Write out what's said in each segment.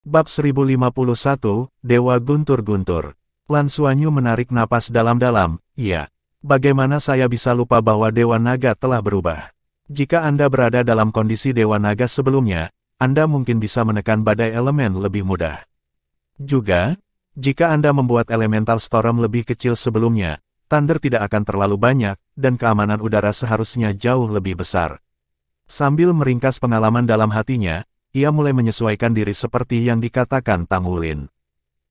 Bab 1051, Dewa Guntur-Guntur. Lan Xuanyu menarik napas dalam-dalam. Iya. Bagaimana saya bisa lupa bahwa Dewa Naga telah berubah? Jika Anda berada dalam kondisi Dewa Naga sebelumnya, Anda mungkin bisa menekan badai elemen lebih mudah. Juga, jika Anda membuat elemental storm lebih kecil sebelumnya, thunder tidak akan terlalu banyak, dan keamanan udara seharusnya jauh lebih besar. Sambil meringkas pengalaman dalam hatinya, ia mulai menyesuaikan diri seperti yang dikatakan Tang Wulin.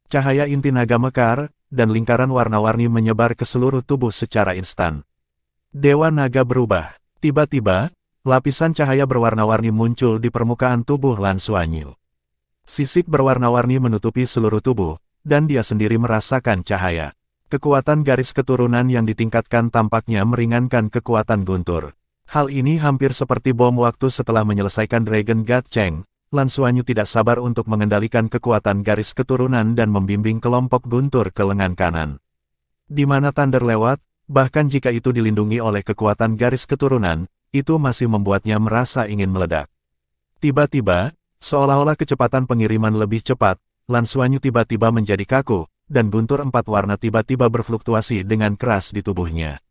Cahaya inti naga mekar, dan lingkaran warna-warni menyebar ke seluruh tubuh secara instan. Dewa Naga berubah. Tiba-tiba, lapisan cahaya berwarna-warni muncul di permukaan tubuh Lan Xuanyu. Sisik berwarna-warni menutupi seluruh tubuh, dan dia sendiri merasakan cahaya. Kekuatan garis keturunan yang ditingkatkan tampaknya meringankan kekuatan Guntur. Hal ini hampir seperti bom waktu setelah menyelesaikan Dragon God Cheng. Lan Xuanyu tidak sabar untuk mengendalikan kekuatan garis keturunan dan membimbing kelompok Guntur ke lengan kanan. Di mana thunder lewat, bahkan jika itu dilindungi oleh kekuatan garis keturunan, itu masih membuatnya merasa ingin meledak. Tiba-tiba, seolah-olah kecepatan pengiriman lebih cepat, Lan Xuanyu tiba-tiba menjadi kaku, dan guntur 4 warna tiba-tiba berfluktuasi dengan keras di tubuhnya.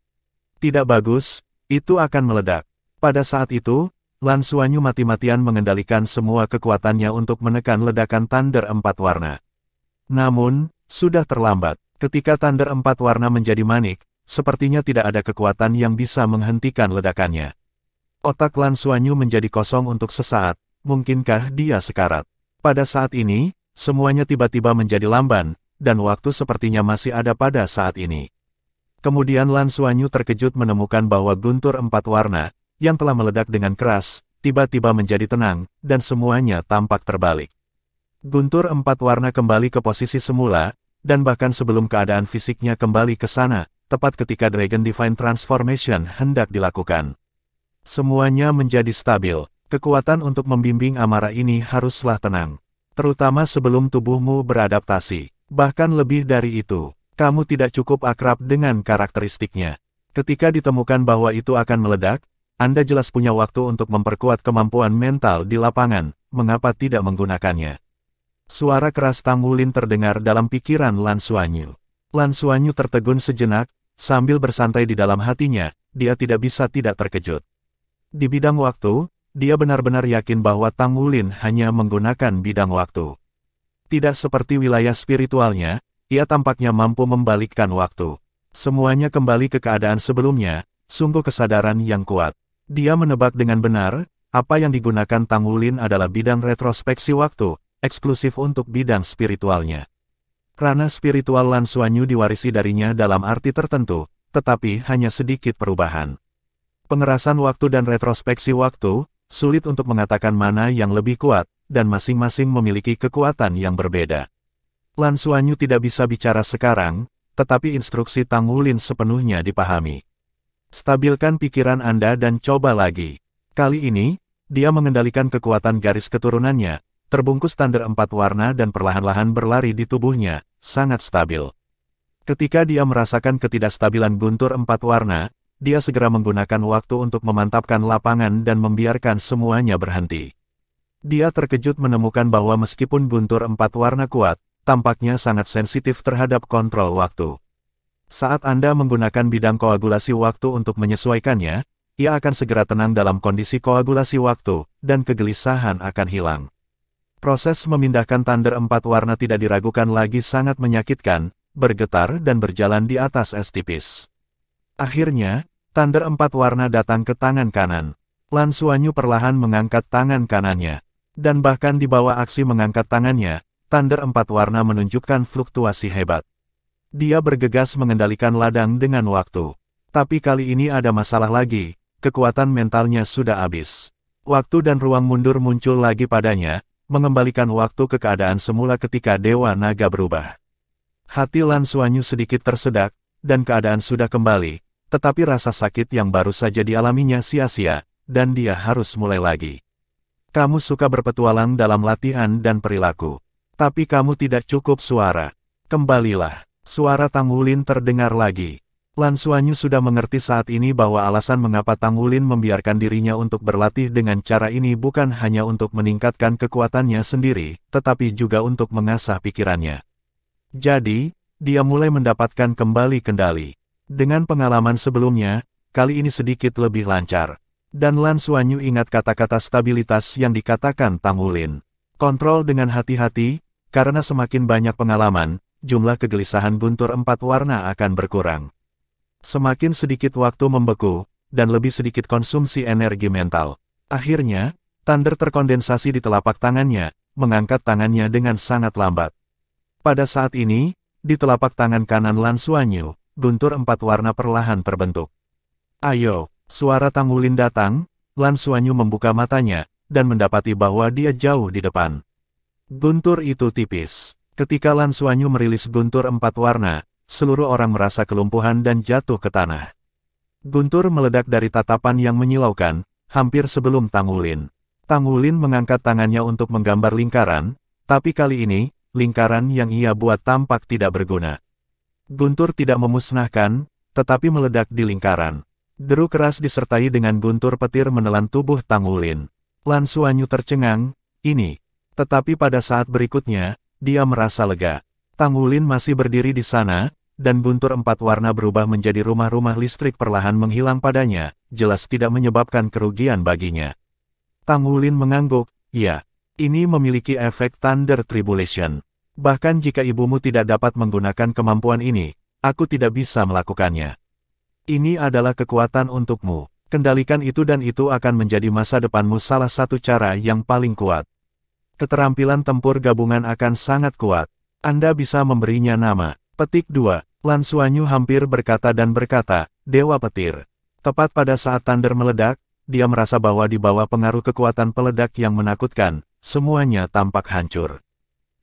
Tidak bagus, itu akan meledak. Pada saat itu, Lan Xuanyu mati-matian mengendalikan semua kekuatannya untuk menekan ledakan thunder 4 warna. Namun, sudah terlambat. Ketika thunder 4 warna menjadi manik, sepertinya tidak ada kekuatan yang bisa menghentikan ledakannya. Otak Lan Xuanyu menjadi kosong untuk sesaat, mungkinkah dia sekarat? Pada saat ini, semuanya tiba-tiba menjadi lamban, dan waktu sepertinya masih ada pada saat ini. Kemudian Lan Xuanyu terkejut menemukan bahwa guntur 4 warna, yang telah meledak dengan keras, tiba-tiba menjadi tenang, dan semuanya tampak terbalik. Guntur 4 warna kembali ke posisi semula, dan bahkan sebelum keadaan fisiknya kembali ke sana, tepat ketika Dragon Divine Transformation hendak dilakukan. Semuanya menjadi stabil. Kekuatan untuk membimbing amarah ini haruslah tenang. Terutama sebelum tubuhmu beradaptasi. Bahkan lebih dari itu, kamu tidak cukup akrab dengan karakteristiknya. Ketika ditemukan bahwa itu akan meledak, Anda jelas punya waktu untuk memperkuat kemampuan mental di lapangan, mengapa tidak menggunakannya? Suara keras Tang Wulin terdengar dalam pikiran Lan Xuanyu. Lan Xuanyu tertegun sejenak, sambil bersantai di dalam hatinya, dia tidak bisa tidak terkejut. Di bidang waktu, dia benar-benar yakin bahwa Tang Wulin hanya menggunakan bidang waktu. Tidak seperti wilayah spiritualnya, ia tampaknya mampu membalikkan waktu. Semuanya kembali ke keadaan sebelumnya, sungguh kesadaran yang kuat. Dia menebak dengan benar, apa yang digunakan Tang Wulin adalah bidang retrospeksi waktu, eksklusif untuk bidang spiritualnya. Ranah spiritual Lan Xuanyu diwarisi darinya dalam arti tertentu, tetapi hanya sedikit perubahan. Pengerasan waktu dan retrospeksi waktu, sulit untuk mengatakan mana yang lebih kuat, dan masing-masing memiliki kekuatan yang berbeda. Lan Xuanyu tidak bisa bicara sekarang, tetapi instruksi Tang Wulin sepenuhnya dipahami. Stabilkan pikiran Anda dan coba lagi. Kali ini, dia mengendalikan kekuatan garis keturunannya, terbungkus thunder 4 warna dan perlahan-lahan berlari di tubuhnya, sangat stabil. Ketika dia merasakan ketidakstabilan guntur 4 warna, dia segera menggunakan waktu untuk memantapkan lapangan dan membiarkan semuanya berhenti. Dia terkejut menemukan bahwa meskipun guntur 4 warna kuat, tampaknya sangat sensitif terhadap kontrol waktu. Saat Anda menggunakan bidang koagulasi waktu untuk menyesuaikannya, ia akan segera tenang dalam kondisi koagulasi waktu, dan kegelisahan akan hilang. Proses memindahkan thunder 4 warna tidak diragukan lagi sangat menyakitkan, bergetar dan berjalan di atas es tipis. Akhirnya, thunder 4 warna datang ke tangan kanan. Lan Xuanyu perlahan mengangkat tangan kanannya. Dan bahkan di bawah aksi mengangkat tangannya, thunder 4 warna menunjukkan fluktuasi hebat. Dia bergegas mengendalikan ladang dengan waktu. Tapi kali ini ada masalah lagi, kekuatan mentalnya sudah habis. Waktu dan ruang mundur muncul lagi padanya, mengembalikan waktu ke keadaan semula ketika Dewa Naga berubah. Hati Lan Xuanyu sedikit tersedak, dan keadaan sudah kembali, tetapi rasa sakit yang baru saja dialaminya sia-sia, dan dia harus mulai lagi. Kamu suka berpetualang dalam latihan dan perilaku. Tapi kamu tidak cukup suara. Kembalilah. Suara Tang Wulin terdengar lagi. Lan Xuanyu sudah mengerti saat ini bahwa alasan mengapa Tang Wulin membiarkan dirinya untuk berlatih dengan cara ini bukan hanya untuk meningkatkan kekuatannya sendiri, tetapi juga untuk mengasah pikirannya. Jadi, dia mulai mendapatkan kembali kendali. Dengan pengalaman sebelumnya, kali ini sedikit lebih lancar. Dan Lan Xuanyu ingat kata-kata stabilitas yang dikatakan Tang Wulin. Kontrol dengan hati-hati, karena semakin banyak pengalaman, jumlah kegelisahan guntur 4 warna akan berkurang. Semakin sedikit waktu membeku, dan lebih sedikit konsumsi energi mental. Akhirnya, Thunder terkondensasi di telapak tangannya, mengangkat tangannya dengan sangat lambat. Pada saat ini, di telapak tangan kanan Lan Xuanyu, guntur 4 warna perlahan terbentuk. Ayo, suara Tang Wulin datang, Lan Xuanyu membuka matanya, dan mendapati bahwa dia jauh di depan. Guntur itu tipis. Ketika Lan Xuanyu merilis guntur 4 warna, seluruh orang merasa kelumpuhan dan jatuh ke tanah. Guntur meledak dari tatapan yang menyilaukan, hampir sebelum Tang Wulin. Tang Wulin mengangkat tangannya untuk menggambar lingkaran, tapi kali ini, lingkaran yang ia buat tampak tidak berguna. Guntur tidak memusnahkan, tetapi meledak di lingkaran. Deru keras disertai dengan guntur petir menelan tubuh Tang Wulin. Lan Xuanyu tercengang, ini. Tetapi pada saat berikutnya, dia merasa lega. Tang Wulin masih berdiri di sana, dan guntur 4 warna berubah menjadi rumah-rumah listrik perlahan menghilang padanya, jelas tidak menyebabkan kerugian baginya. Tang Wulin mengangguk, ya, ini memiliki efek Thunder Tribulation. Bahkan jika ibumu tidak dapat menggunakan kemampuan ini, aku tidak bisa melakukannya. Ini adalah kekuatan untukmu. Kendalikan itu dan itu akan menjadi masa depanmu salah satu cara yang paling kuat. Keterampilan tempur gabungan akan sangat kuat. Anda bisa memberinya nama. Petik 2. Lan Xuanyu hampir berkata dan berkata, Dewa Petir. Tepat pada saat Thunder meledak, dia merasa bahwa di bawah pengaruh kekuatan peledak yang menakutkan, semuanya tampak hancur.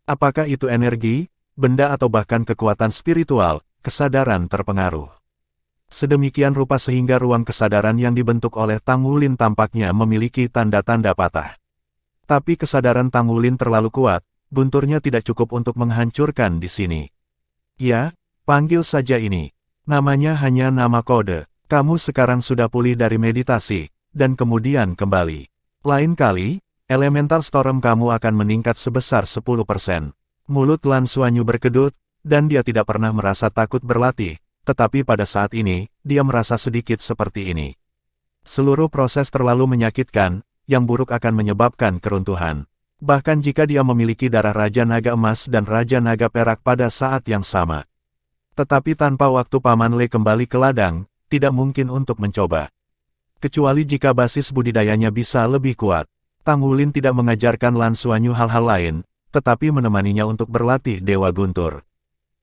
Apakah itu energi, benda atau bahkan kekuatan spiritual, kesadaran terpengaruh. Sedemikian rupa sehingga ruang kesadaran yang dibentuk oleh Tang Wulin tampaknya memiliki tanda-tanda patah. Tapi kesadaran Tang Wulin terlalu kuat, gunturnya tidak cukup untuk menghancurkan di sini. Ya, panggil saja ini. Namanya hanya nama kode. Kamu sekarang sudah pulih dari meditasi, dan kemudian kembali. Lain kali, elemental storm kamu akan meningkat sebesar 10%. Mulut Lan Xuanyu berkedut, dan dia tidak pernah merasa takut berlatih, tetapi pada saat ini, dia merasa sedikit seperti ini. Seluruh proses terlalu menyakitkan, yang buruk akan menyebabkan keruntuhan. Bahkan jika dia memiliki darah Raja Naga Emas dan Raja Naga Perak pada saat yang sama. Tetapi tanpa waktu Paman Le kembali ke ladang, tidak mungkin untuk mencoba. Kecuali jika basis budidayanya bisa lebih kuat. Tang Wulin tidak mengajarkan Lan Xuanyu hal-hal lain, tetapi menemaninya untuk berlatih Dewa Guntur.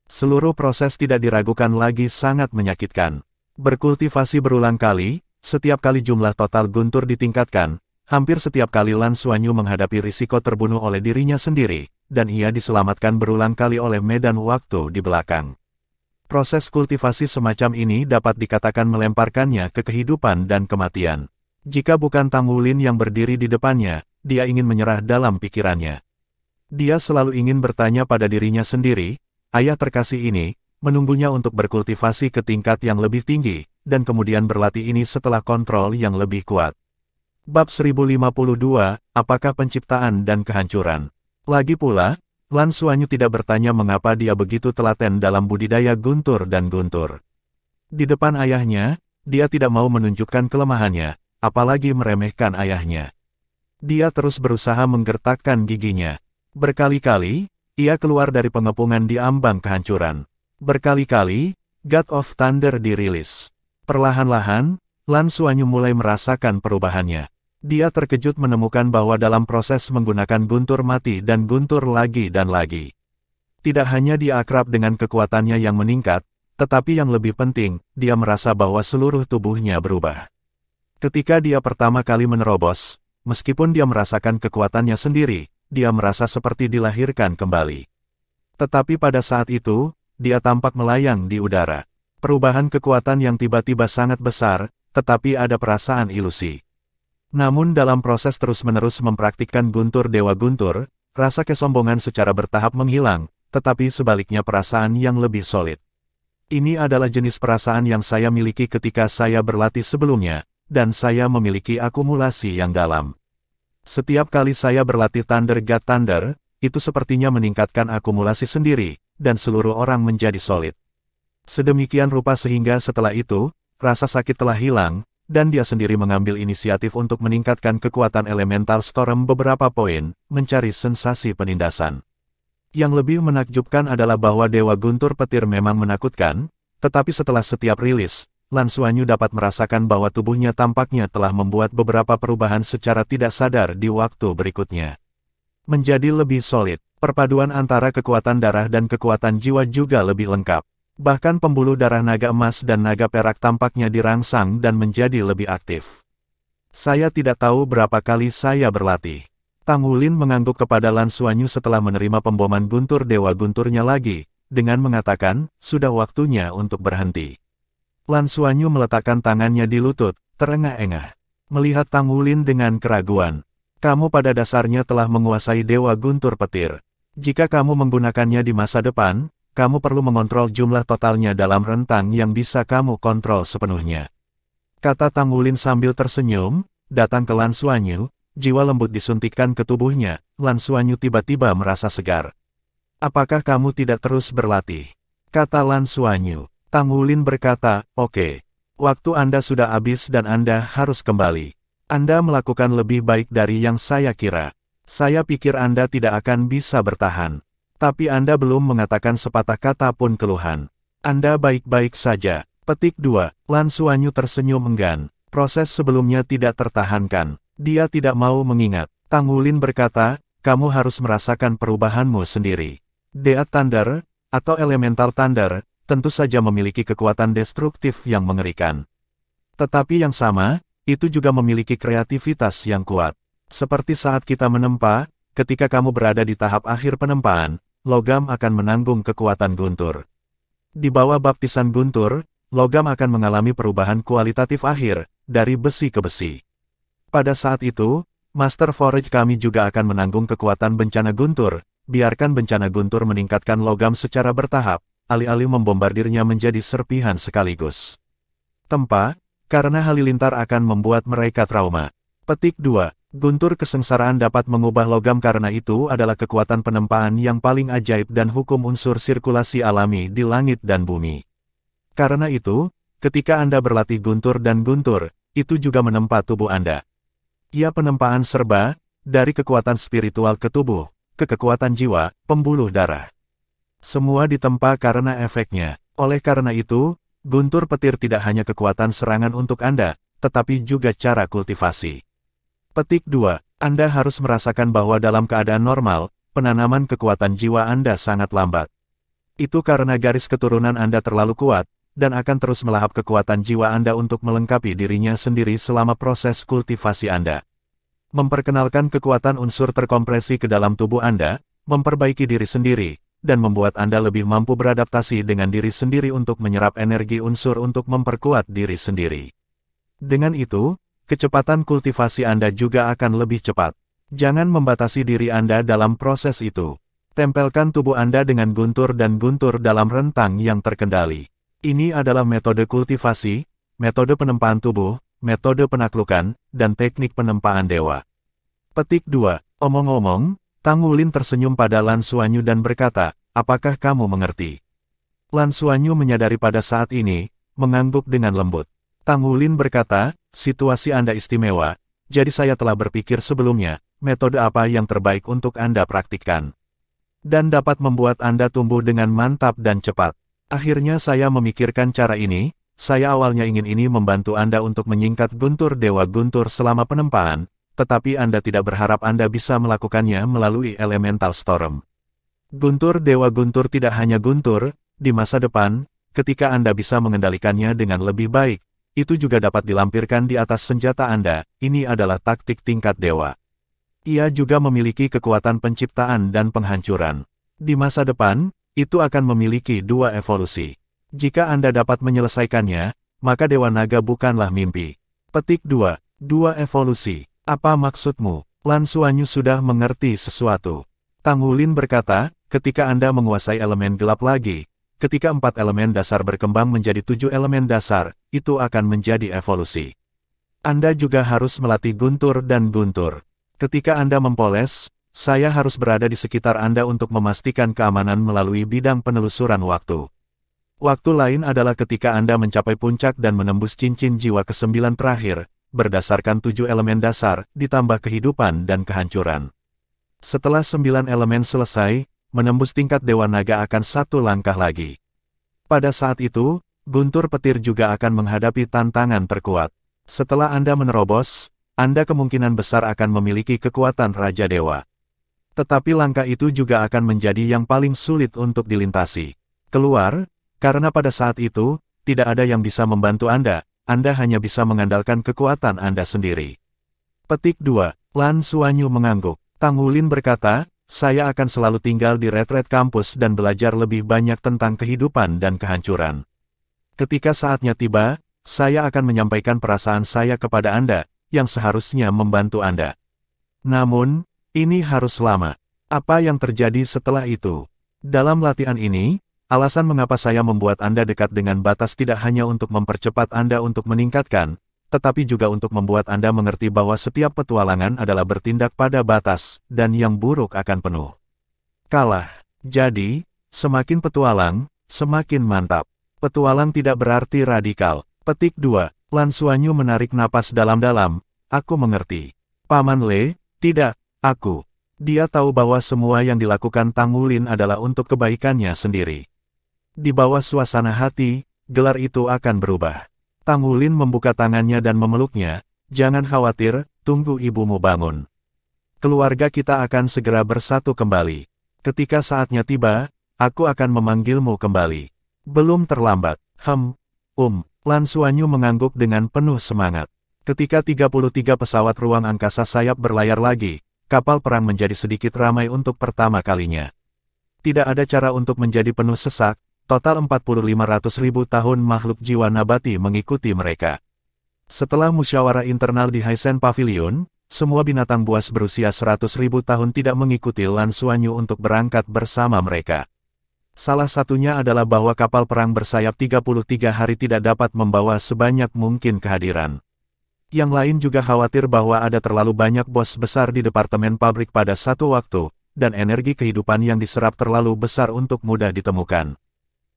Seluruh proses tidak diragukan lagi sangat menyakitkan. Berkultivasi berulang kali, setiap kali jumlah total guntur ditingkatkan, hampir setiap kali Lan Xuanyu menghadapi risiko terbunuh oleh dirinya sendiri, dan ia diselamatkan berulang kali oleh medan waktu di belakang. Proses kultivasi semacam ini dapat dikatakan melemparkannya ke kehidupan dan kematian. Jika bukan Tang Wulin yang berdiri di depannya, dia ingin menyerah dalam pikirannya. Dia selalu ingin bertanya pada dirinya sendiri, ayah terkasih ini, menunggunya untuk berkultivasi ke tingkat yang lebih tinggi, dan kemudian berlatih ini setelah kontrol yang lebih kuat. Bab 1052, apakah penciptaan dan kehancuran? Lagi pula, Lan Xuanyu tidak bertanya mengapa dia begitu telaten dalam budidaya guntur dan guntur. Di depan ayahnya, dia tidak mau menunjukkan kelemahannya, apalagi meremehkan ayahnya. Dia terus berusaha menggertakkan giginya. Berkali-kali, ia keluar dari pengepungan di ambang kehancuran. Berkali-kali, God of Thunder dirilis. Perlahan-lahan, Lan Xuanyu mulai merasakan perubahannya. Dia terkejut menemukan bahwa dalam proses menggunakan guntur mati dan guntur lagi dan lagi. Tidak hanya dia akrab dengan kekuatannya yang meningkat, tetapi yang lebih penting, dia merasa bahwa seluruh tubuhnya berubah. Ketika dia pertama kali menerobos, meskipun dia merasakan kekuatannya sendiri, dia merasa seperti dilahirkan kembali. Tetapi pada saat itu, dia tampak melayang di udara. Perubahan kekuatan yang tiba-tiba sangat besar, tetapi ada perasaan ilusi. Namun dalam proses terus-menerus mempraktikkan guntur Dewa Guntur, rasa kesombongan secara bertahap menghilang, tetapi sebaliknya perasaan yang lebih solid. Ini adalah jenis perasaan yang saya miliki ketika saya berlatih sebelumnya, dan saya memiliki akumulasi yang dalam. Setiap kali saya berlatih Thunder God Thunder, itu sepertinya meningkatkan akumulasi sendiri, dan seluruh orang menjadi solid. Sedemikian rupa sehingga setelah itu, rasa sakit telah hilang, dan dia sendiri mengambil inisiatif untuk meningkatkan kekuatan elemental storm beberapa poin, mencari sensasi penindasan. Yang lebih menakjubkan adalah bahwa Dewa Guntur Petir memang menakutkan, tetapi setelah setiap rilis, Lan Xuanyu dapat merasakan bahwa tubuhnya tampaknya telah membuat beberapa perubahan secara tidak sadar di waktu berikutnya. Menjadi lebih solid, perpaduan antara kekuatan darah dan kekuatan jiwa juga lebih lengkap. Bahkan pembuluh darah naga emas dan naga perak tampaknya dirangsang dan menjadi lebih aktif. Saya tidak tahu berapa kali saya berlatih. Tang Wulin mengangguk kepada Lan Xuanyu setelah menerima pemboman guntur Dewa Gunturnya lagi, dengan mengatakan, sudah waktunya untuk berhenti. Lan Xuanyu meletakkan tangannya di lutut, terengah-engah. Melihat Tang Wulin dengan keraguan. Kamu pada dasarnya telah menguasai Dewa Guntur Petir. Jika kamu menggunakannya di masa depan, kamu perlu mengontrol jumlah totalnya dalam rentang yang bisa kamu kontrol sepenuhnya. Kata Tang Wulin sambil tersenyum, datang ke Lan Xuanyu, jiwa lembut disuntikkan ke tubuhnya, Lan Xuanyu tiba-tiba merasa segar. Apakah kamu tidak terus berlatih? Kata Lan Xuanyu. Tang Wulin berkata, oke. Waktu Anda sudah habis dan Anda harus kembali. Anda melakukan lebih baik dari yang saya kira. Saya pikir Anda tidak akan bisa bertahan. Tapi Anda belum mengatakan sepatah kata pun keluhan. Anda baik-baik saja. Petik 2. Lan Xuanyu tersenyum enggan. Proses sebelumnya tidak tertahankan. Dia tidak mau mengingat. Tang Wulin berkata, kamu harus merasakan perubahanmu sendiri. Deat Thunder, atau Elemental Thunder, tentu saja memiliki kekuatan destruktif yang mengerikan. Tetapi yang sama, itu juga memiliki kreativitas yang kuat. Seperti saat kita menempa, ketika kamu berada di tahap akhir penempaan, logam akan menanggung kekuatan guntur. Di bawah baptisan guntur, logam akan mengalami perubahan kualitatif akhir, dari besi ke besi. Pada saat itu, Master Forge kami juga akan menanggung kekuatan bencana guntur, biarkan bencana guntur meningkatkan logam secara bertahap, alih-alih membombardirnya menjadi serpihan sekaligus. Tempa, karena halilintar akan membuat mereka trauma. Petik 2. Guntur kesengsaraan dapat mengubah logam karena itu adalah kekuatan penempaan yang paling ajaib dan hukum unsur sirkulasi alami di langit dan bumi. Karena itu, ketika Anda berlatih guntur dan guntur, itu juga menempa tubuh Anda. Ia penempaan serba, dari kekuatan spiritual ke tubuh, ke kekuatan jiwa, pembuluh darah. Semua ditempa karena efeknya. Oleh karena itu, guntur petir tidak hanya kekuatan serangan untuk Anda, tetapi juga cara kultivasi. Petik 2. Anda harus merasakan bahwa dalam keadaan normal, penanaman kekuatan jiwa Anda sangat lambat. Itu karena garis keturunan Anda terlalu kuat, dan akan terus melahap kekuatan jiwa Anda untuk melengkapi dirinya sendiri selama proses kultivasi Anda. Memperkenalkan kekuatan unsur terkompresi ke dalam tubuh Anda, memperbaiki diri sendiri, dan membuat Anda lebih mampu beradaptasi dengan diri sendiri untuk menyerap energi unsur untuk memperkuat diri sendiri. Dengan itu, kecepatan kultivasi Anda juga akan lebih cepat. Jangan membatasi diri Anda dalam proses itu. Tempelkan tubuh Anda dengan guntur dan guntur dalam rentang yang terkendali. Ini adalah metode kultivasi, metode penempaan tubuh, metode penaklukan, dan teknik penempaan dewa. Petik 2. Omong-omong, Tang Wulin tersenyum pada Lan Xuanyu dan berkata, apakah kamu mengerti? Lan Xuanyu menyadari pada saat ini, mengangguk dengan lembut. Tang Wulin berkata, situasi Anda istimewa, jadi saya telah berpikir sebelumnya, metode apa yang terbaik untuk Anda praktikkan. Dan dapat membuat Anda tumbuh dengan mantap dan cepat. Akhirnya saya memikirkan cara ini, saya awalnya ingin ini membantu Anda untuk menyingkat guntur Dewa Guntur selama penempaan, tetapi Anda tidak berharap Anda bisa melakukannya melalui Elemental Storm. Guntur Dewa Guntur tidak hanya guntur, di masa depan, ketika Anda bisa mengendalikannya dengan lebih baik, itu juga dapat dilampirkan di atas senjata Anda. Ini adalah taktik tingkat dewa. Ia juga memiliki kekuatan penciptaan dan penghancuran. Di masa depan, itu akan memiliki dua evolusi. Jika Anda dapat menyelesaikannya, maka Dewa Naga bukanlah mimpi. Petik 2. Dua evolusi. Apa maksudmu? Lan Xuanyu sudah mengerti sesuatu. Tang Wulin berkata, ketika Anda menguasai elemen gelap lagi, ketika 4 elemen dasar berkembang menjadi 7 elemen dasar, itu akan menjadi evolusi. Anda juga harus melatih guntur dan guntur. Ketika Anda mempoles, saya harus berada di sekitar Anda untuk memastikan keamanan melalui bidang penelusuran waktu. Waktu lain adalah ketika Anda mencapai puncak dan menembus cincin jiwa ke-9 terakhir, berdasarkan 7 elemen dasar, ditambah kehidupan dan kehancuran. Setelah 9 elemen selesai, menembus tingkat Dewa Naga akan 1 langkah lagi. Pada saat itu, guntur petir juga akan menghadapi tantangan terkuat. Setelah Anda menerobos, Anda kemungkinan besar akan memiliki kekuatan Raja Dewa. Tetapi langkah itu juga akan menjadi yang paling sulit untuk dilintasi. Keluar, karena pada saat itu, tidak ada yang bisa membantu Anda hanya bisa mengandalkan kekuatan Anda sendiri. Petik 2. Lan Xuanyu mengangguk. Tang Wulin berkata, saya akan selalu tinggal di retret kampus dan belajar lebih banyak tentang kehidupan dan kehancuran. Ketika saatnya tiba, saya akan menyampaikan perasaan saya kepada Anda, yang seharusnya membantu Anda. Namun, ini harus lama. Apa yang terjadi setelah itu? Dalam latihan ini, alasan mengapa saya membuat Anda dekat dengan batas tidak hanya untuk mempercepat Anda untuk meningkatkan, tetapi juga untuk membuat Anda mengerti bahwa setiap petualangan adalah bertindak pada batas, dan yang buruk akan penuh kalah. Jadi, semakin petualang, semakin mantap. Petualang tidak berarti radikal. Petik 2. Lan Xuanyu menarik napas dalam-dalam. Aku mengerti. Paman Le, tidak, aku. Dia tahu bahwa semua yang dilakukan Tang Wulin adalah untuk kebaikannya sendiri. Di bawah suasana hati, gelar itu akan berubah. Tang Wulin membuka tangannya dan memeluknya. Jangan khawatir, tunggu ibumu bangun. Keluarga kita akan segera bersatu kembali. Ketika saatnya tiba, aku akan memanggilmu kembali. Belum terlambat. Lan Xuanyu mengangguk dengan penuh semangat. Ketika 33 pesawat ruang angkasa sayap berlayar lagi, kapal perang menjadi sedikit ramai untuk pertama kalinya. Tidak ada cara untuk menjadi penuh sesak. Total 4.500.000 tahun makhluk jiwa nabati mengikuti mereka. Setelah musyawarah internal di Highsen Pavilion, semua binatang buas berusia 100.000 tahun tidak mengikuti Lan Xuanyu untuk berangkat bersama mereka. Salah satunya adalah bahwa kapal perang bersayap 33 hari tidak dapat membawa sebanyak mungkin kehadiran. Yang lain juga khawatir bahwa ada terlalu banyak bos besar di departemen pabrik pada satu waktu, dan energi kehidupan yang diserap terlalu besar untuk mudah ditemukan.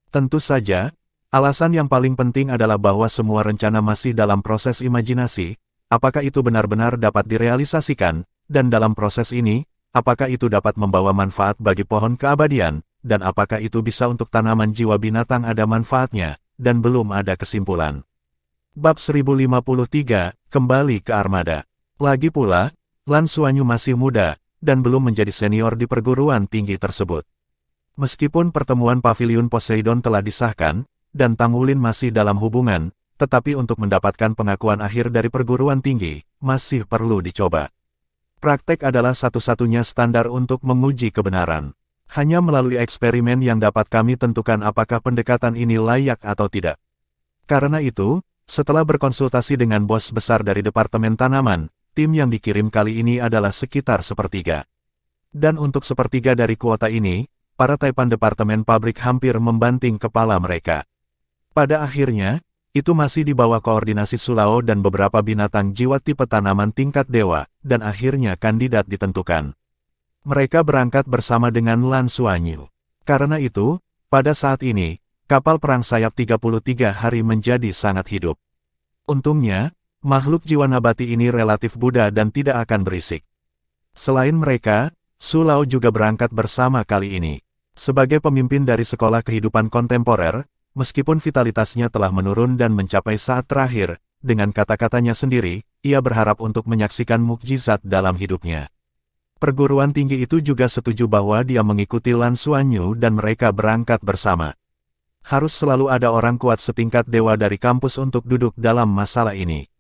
Tentu saja, alasan yang paling penting adalah bahwa semua rencana masih dalam proses imajinasi, apakah itu benar-benar dapat direalisasikan, dan dalam proses ini, apakah itu dapat membawa manfaat bagi pohon keabadian, dan apakah itu bisa untuk tanaman jiwa binatang ada manfaatnya, dan belum ada kesimpulan. Bab 1053, kembali ke armada. Lagi pula, Lan Xuanyu masih muda, dan belum menjadi senior di perguruan tinggi tersebut. Meskipun pertemuan Pavilion Poseidon telah disahkan, dan Tang Wulin masih dalam hubungan, tetapi untuk mendapatkan pengakuan akhir dari perguruan tinggi, masih perlu dicoba. Praktek adalah satu-satunya standar untuk menguji kebenaran. Hanya melalui eksperimen yang dapat kami tentukan apakah pendekatan ini layak atau tidak. Karena itu, setelah berkonsultasi dengan bos besar dari Departemen Tanaman, tim yang dikirim kali ini adalah sekitar sepertiga. Dan untuk sepertiga dari kuota ini, para taipan Departemen Pabrik hampir membanting kepala mereka. Pada akhirnya, itu masih di bawah koordinasi Sulao dan beberapa binatang jiwa tipe tanaman tingkat dewa, dan akhirnya kandidat ditentukan. Mereka berangkat bersama dengan Lan Xuanyu. Karena itu, pada saat ini, kapal perang sayap 33 hari menjadi sangat hidup. Untungnya, makhluk jiwa nabati ini relatif muda dan tidak akan berisik. Selain mereka, Sulao juga berangkat bersama kali ini. Sebagai pemimpin dari sekolah kehidupan kontemporer, meskipun vitalitasnya telah menurun dan mencapai saat terakhir, dengan kata-katanya sendiri, ia berharap untuk menyaksikan mukjizat dalam hidupnya. Perguruan tinggi itu juga setuju bahwa dia mengikuti Lan Xuanyu dan mereka berangkat bersama. Harus selalu ada orang kuat setingkat dewa dari kampus untuk duduk dalam masalah ini.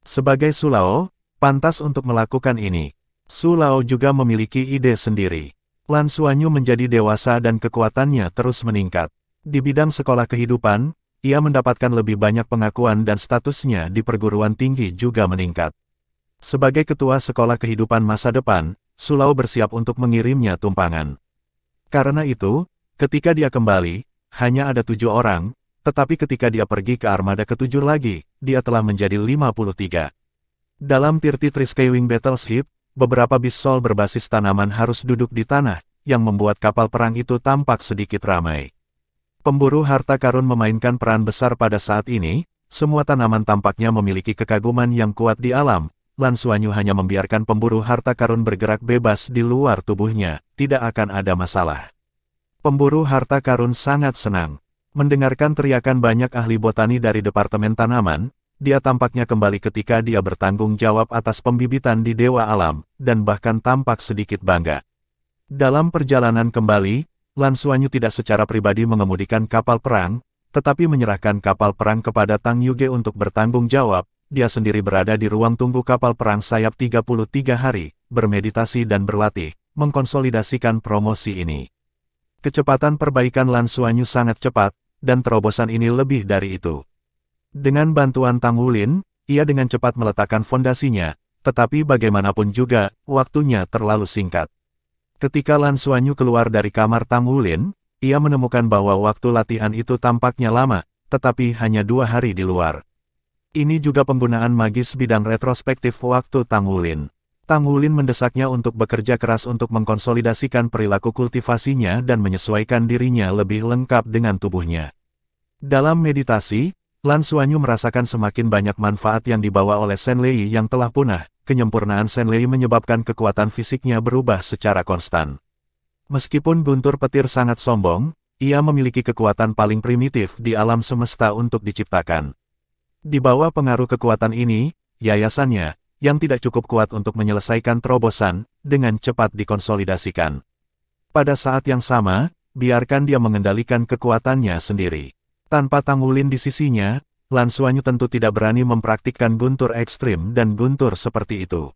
Sebagai Sulao, pantas untuk melakukan ini. Sulao juga memiliki ide sendiri. Lan Xuanyu menjadi dewasa dan kekuatannya terus meningkat. Di bidang sekolah kehidupan, ia mendapatkan lebih banyak pengakuan dan statusnya di perguruan tinggi juga meningkat. Sebagai ketua sekolah kehidupan masa depan, Sulao bersiap untuk mengirimnya tumpangan. Karena itu, ketika dia kembali, hanya ada 7 orang, tetapi ketika dia pergi ke armada ke-7 lagi, dia telah menjadi 53. Dalam 33 Skywing Battleship, beberapa bis Sol berbasis tanaman harus duduk di tanah, yang membuat kapal perang itu tampak sedikit ramai. Pemburu harta karun memainkan peran besar pada saat ini, semua tanaman tampaknya memiliki kekaguman yang kuat di alam. Lan Xuanyu hanya membiarkan pemburu harta karun bergerak bebas di luar tubuhnya, tidak akan ada masalah. Pemburu harta karun sangat senang. Mendengarkan teriakan banyak ahli botani dari Departemen Tanaman, dia tampaknya kembali ketika dia bertanggung jawab atas pembibitan di Dewa Alam, dan bahkan tampak sedikit bangga. Dalam perjalanan kembali, Lan Xuanyu tidak secara pribadi mengemudikan kapal perang, tetapi menyerahkan kapal perang kepada Tang Yuge untuk bertanggung jawab. Dia sendiri berada di ruang tunggu kapal perang sayap 33 hari, bermeditasi dan berlatih, mengkonsolidasikan promosi ini. Kecepatan perbaikan Lan Xuanyu sangat cepat, dan terobosan ini lebih dari itu. Dengan bantuan Tang Wulin, ia dengan cepat meletakkan fondasinya, tetapi bagaimanapun juga, waktunya terlalu singkat. Ketika Lan Xuanyu keluar dari kamar Tang Wulin, ia menemukan bahwa waktu latihan itu tampaknya lama, tetapi hanya 2 hari di luar. Ini juga penggunaan magis bidang retrospektif waktu Tang Wulin. Tang Wulin mendesaknya untuk bekerja keras untuk mengkonsolidasikan perilaku kultivasinya dan menyesuaikan dirinya lebih lengkap dengan tubuhnya. Dalam meditasi, Lan Xuanyu merasakan semakin banyak manfaat yang dibawa oleh Shen Lei yang telah punah. Penyempurnaan Shen Lei menyebabkan kekuatan fisiknya berubah secara konstan. Meskipun guntur petir sangat sombong, ia memiliki kekuatan paling primitif di alam semesta untuk diciptakan. Di bawah pengaruh kekuatan ini, yayasannya, yang tidak cukup kuat untuk menyelesaikan terobosan, dengan cepat dikonsolidasikan. Pada saat yang sama, biarkan dia mengendalikan kekuatannya sendiri. Tanpa Tang Wulin di sisinya, Lan Xuanyu tentu tidak berani mempraktikkan guntur ekstrim dan guntur seperti itu.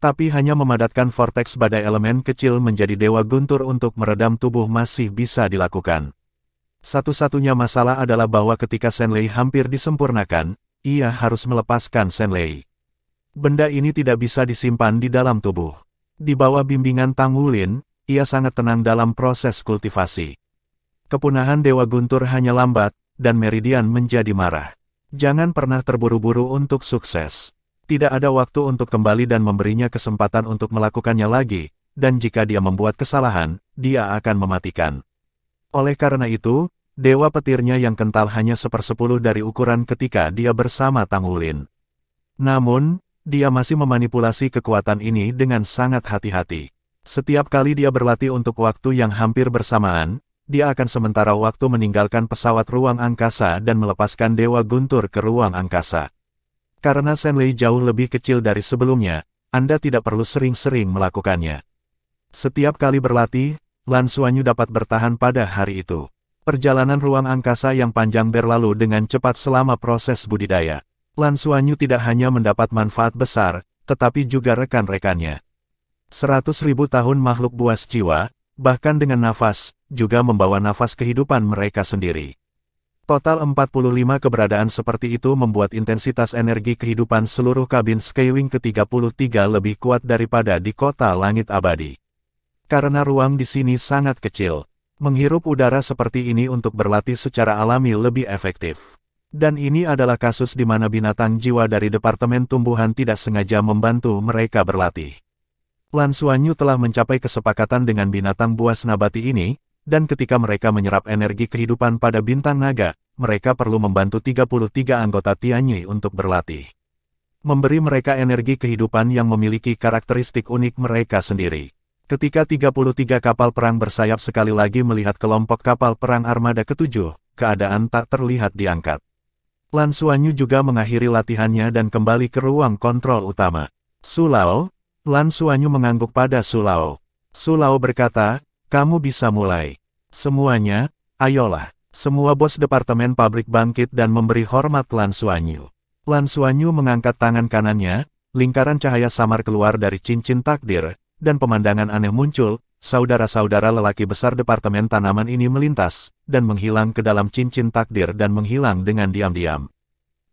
Tapi hanya memadatkan vortex badai elemen kecil menjadi dewa guntur untuk meredam tubuh masih bisa dilakukan. Satu-satunya masalah adalah bahwa ketika Shen Lei hampir disempurnakan, ia harus melepaskan Shen Lei. Benda ini tidak bisa disimpan di dalam tubuh. Di bawah bimbingan Tang Wulin, ia sangat tenang dalam proses kultivasi. Kepunahan Dewa Guntur hanya lambat, dan Meridian menjadi marah. Jangan pernah terburu-buru untuk sukses. Tidak ada waktu untuk kembali dan memberinya kesempatan untuk melakukannya lagi, dan jika dia membuat kesalahan, dia akan mematikan. Oleh karena itu, dewa petirnya yang kental hanya 1/10 dari ukuran ketika dia bersama Tang Wulin. Namun, dia masih memanipulasi kekuatan ini dengan sangat hati-hati. Setiap kali dia berlatih untuk waktu yang hampir bersamaan, dia akan sementara waktu meninggalkan pesawat ruang angkasa dan melepaskan Dewa Guntur ke ruang angkasa. Karena Shen Lei jauh lebih kecil dari sebelumnya, Anda tidak perlu sering-sering melakukannya. Setiap kali berlatih, Lan Xuanyu dapat bertahan pada hari itu. Perjalanan ruang angkasa yang panjang berlalu dengan cepat selama proses budidaya. Lan Xuanyu tidak hanya mendapat manfaat besar, tetapi juga rekan-rekannya. 100.000 tahun makhluk buas jiwa, bahkan dengan nafas, juga membawa nafas kehidupan mereka sendiri. Total 45 keberadaan seperti itu membuat intensitas energi kehidupan seluruh kabin Skywing ke-33 lebih kuat daripada di kota langit abadi. Karena ruang di sini sangat kecil, menghirup udara seperti ini untuk berlatih secara alami lebih efektif. Dan ini adalah kasus di mana binatang jiwa dari Departemen Tumbuhan tidak sengaja membantu mereka berlatih. Lan Xuanyu telah mencapai kesepakatan dengan binatang buas nabati ini, dan ketika mereka menyerap energi kehidupan pada bintang naga, mereka perlu membantu 33 anggota Tianyi untuk berlatih. Memberi mereka energi kehidupan yang memiliki karakteristik unik mereka sendiri. Ketika 33 kapal perang bersayap sekali lagi melihat kelompok kapal perang armada ke-7, keadaan tak terlihat diangkat. Lan Xuanyu juga mengakhiri latihannya dan kembali ke ruang kontrol utama. Sulao, Lan Xuanyu mengangguk pada Sulao. Sulao berkata, kamu bisa mulai. Semuanya, ayolah. Semua bos departemen pabrik bangkit dan memberi hormat Lan Xuanyu. Lan Xuanyu mengangkat tangan kanannya, lingkaran cahaya samar keluar dari cincin takdir, dan pemandangan aneh muncul, saudara-saudara lelaki besar Departemen Tanaman ini melintas, dan menghilang ke dalam cincin takdir dan menghilang dengan diam-diam.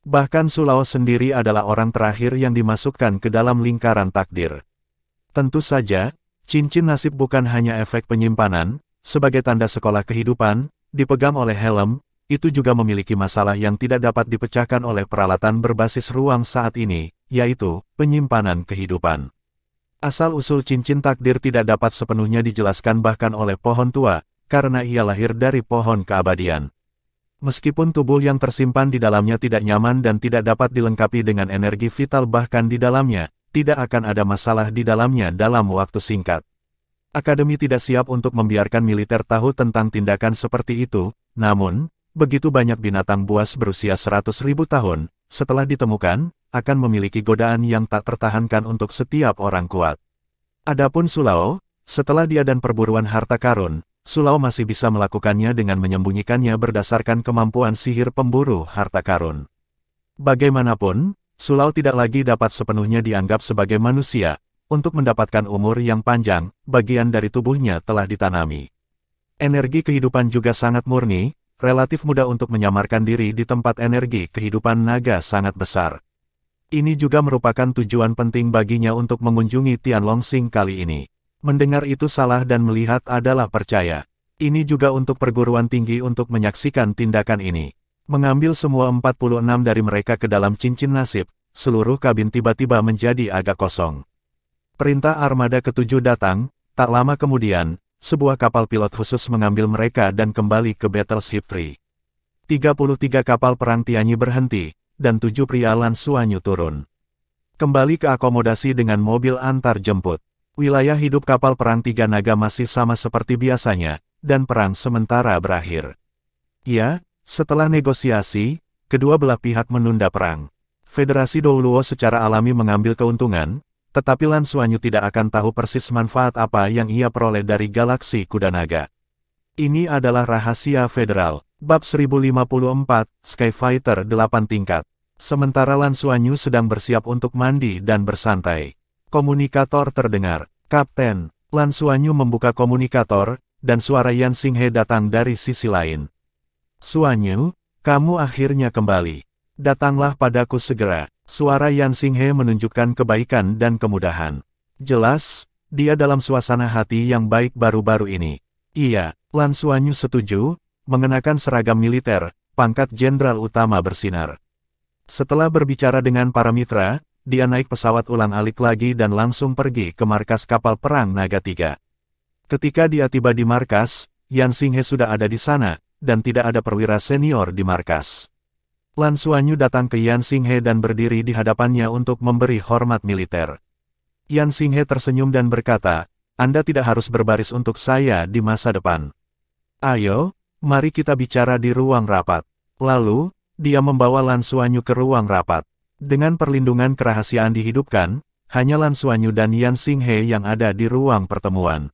Bahkan Sulao sendiri adalah orang terakhir yang dimasukkan ke dalam lingkaran takdir. Tentu saja, cincin nasib bukan hanya efek penyimpanan, sebagai tanda sekolah kehidupan, dipegang oleh helm, itu juga memiliki masalah yang tidak dapat dipecahkan oleh peralatan berbasis ruang saat ini, yaitu penyimpanan kehidupan. Asal-usul cincin takdir tidak dapat sepenuhnya dijelaskan bahkan oleh pohon tua, karena ia lahir dari pohon keabadian. Meskipun tubuh yang tersimpan di dalamnya tidak nyaman dan tidak dapat dilengkapi dengan energi vital bahkan di dalamnya, tidak akan ada masalah di dalamnya dalam waktu singkat. Akademi tidak siap untuk membiarkan militer tahu tentang tindakan seperti itu, namun, begitu banyak binatang buas berusia 100.000 tahun, setelah ditemukan, akan memiliki godaan yang tak tertahankan untuk setiap orang kuat. Adapun Sulao, setelah dia dan perburuan harta karun, Sulao masih bisa melakukannya dengan menyembunyikannya berdasarkan kemampuan sihir pemburu harta karun. Bagaimanapun, Sulao tidak lagi dapat sepenuhnya dianggap sebagai manusia. Untuk mendapatkan umur yang panjang, bagian dari tubuhnya telah ditanami. Energi kehidupan juga sangat murni, relatif mudah untuk menyamarkan diri di tempat energi kehidupan naga sangat besar. Ini juga merupakan tujuan penting baginya untuk mengunjungi Tianlongsing kali ini. Mendengar itu salah dan melihat adalah percaya. Ini juga untuk perguruan tinggi untuk menyaksikan tindakan ini. Mengambil semua 46 dari mereka ke dalam cincin nasib, seluruh kabin tiba-tiba menjadi agak kosong. Perintah armada ke-7 datang, tak lama kemudian, sebuah kapal pilot khusus mengambil mereka dan kembali ke Battleship Free. 33 kapal perang Tianyi berhenti, dan 7 pria Lan Xuanyu turun. Kembali ke akomodasi dengan mobil antar jemput. Wilayah hidup kapal perang Tiga Naga masih sama seperti biasanya, dan perang sementara berakhir. Ya, setelah negosiasi, kedua belah pihak menunda perang. Federasi Douluo secara alami mengambil keuntungan, tetapi Lan Xuanyu tidak akan tahu persis manfaat apa yang ia peroleh dari galaksi kuda naga. Ini adalah rahasia federal. Bab 1054, Skyfighter 8 tingkat. Sementara Lan Xuanyu sedang bersiap untuk mandi dan bersantai. Komunikator terdengar. Kapten, Lan Xuanyu membuka komunikator, dan suara Yan Xinghe datang dari sisi lain. Xuanyu, kamu akhirnya kembali. Datanglah padaku segera. Suara Yan Xinghe menunjukkan kebaikan dan kemudahan. Jelas, dia dalam suasana hati yang baik baru-baru ini. Iya, Lan Xuanyu setuju, mengenakan seragam militer, pangkat jenderal utama bersinar. Setelah berbicara dengan para mitra, dia naik pesawat ulang-alik lagi dan langsung pergi ke markas kapal perang Naga 3. Ketika dia tiba di markas, Yan Xinghe sudah ada di sana, dan tidak ada perwira senior di markas. Lan Xuanyu datang ke Yan Xinghe dan berdiri di hadapannya untuk memberi hormat militer. Yan Xinghe tersenyum dan berkata, Anda tidak harus berbaris untuk saya di masa depan. Ayo, mari kita bicara di ruang rapat. Lalu, dia membawa Lan Xuanyu ke ruang rapat. Dengan perlindungan kerahasiaan dihidupkan, hanya Lan Xuanyu dan Yan Xinghe yang ada di ruang pertemuan.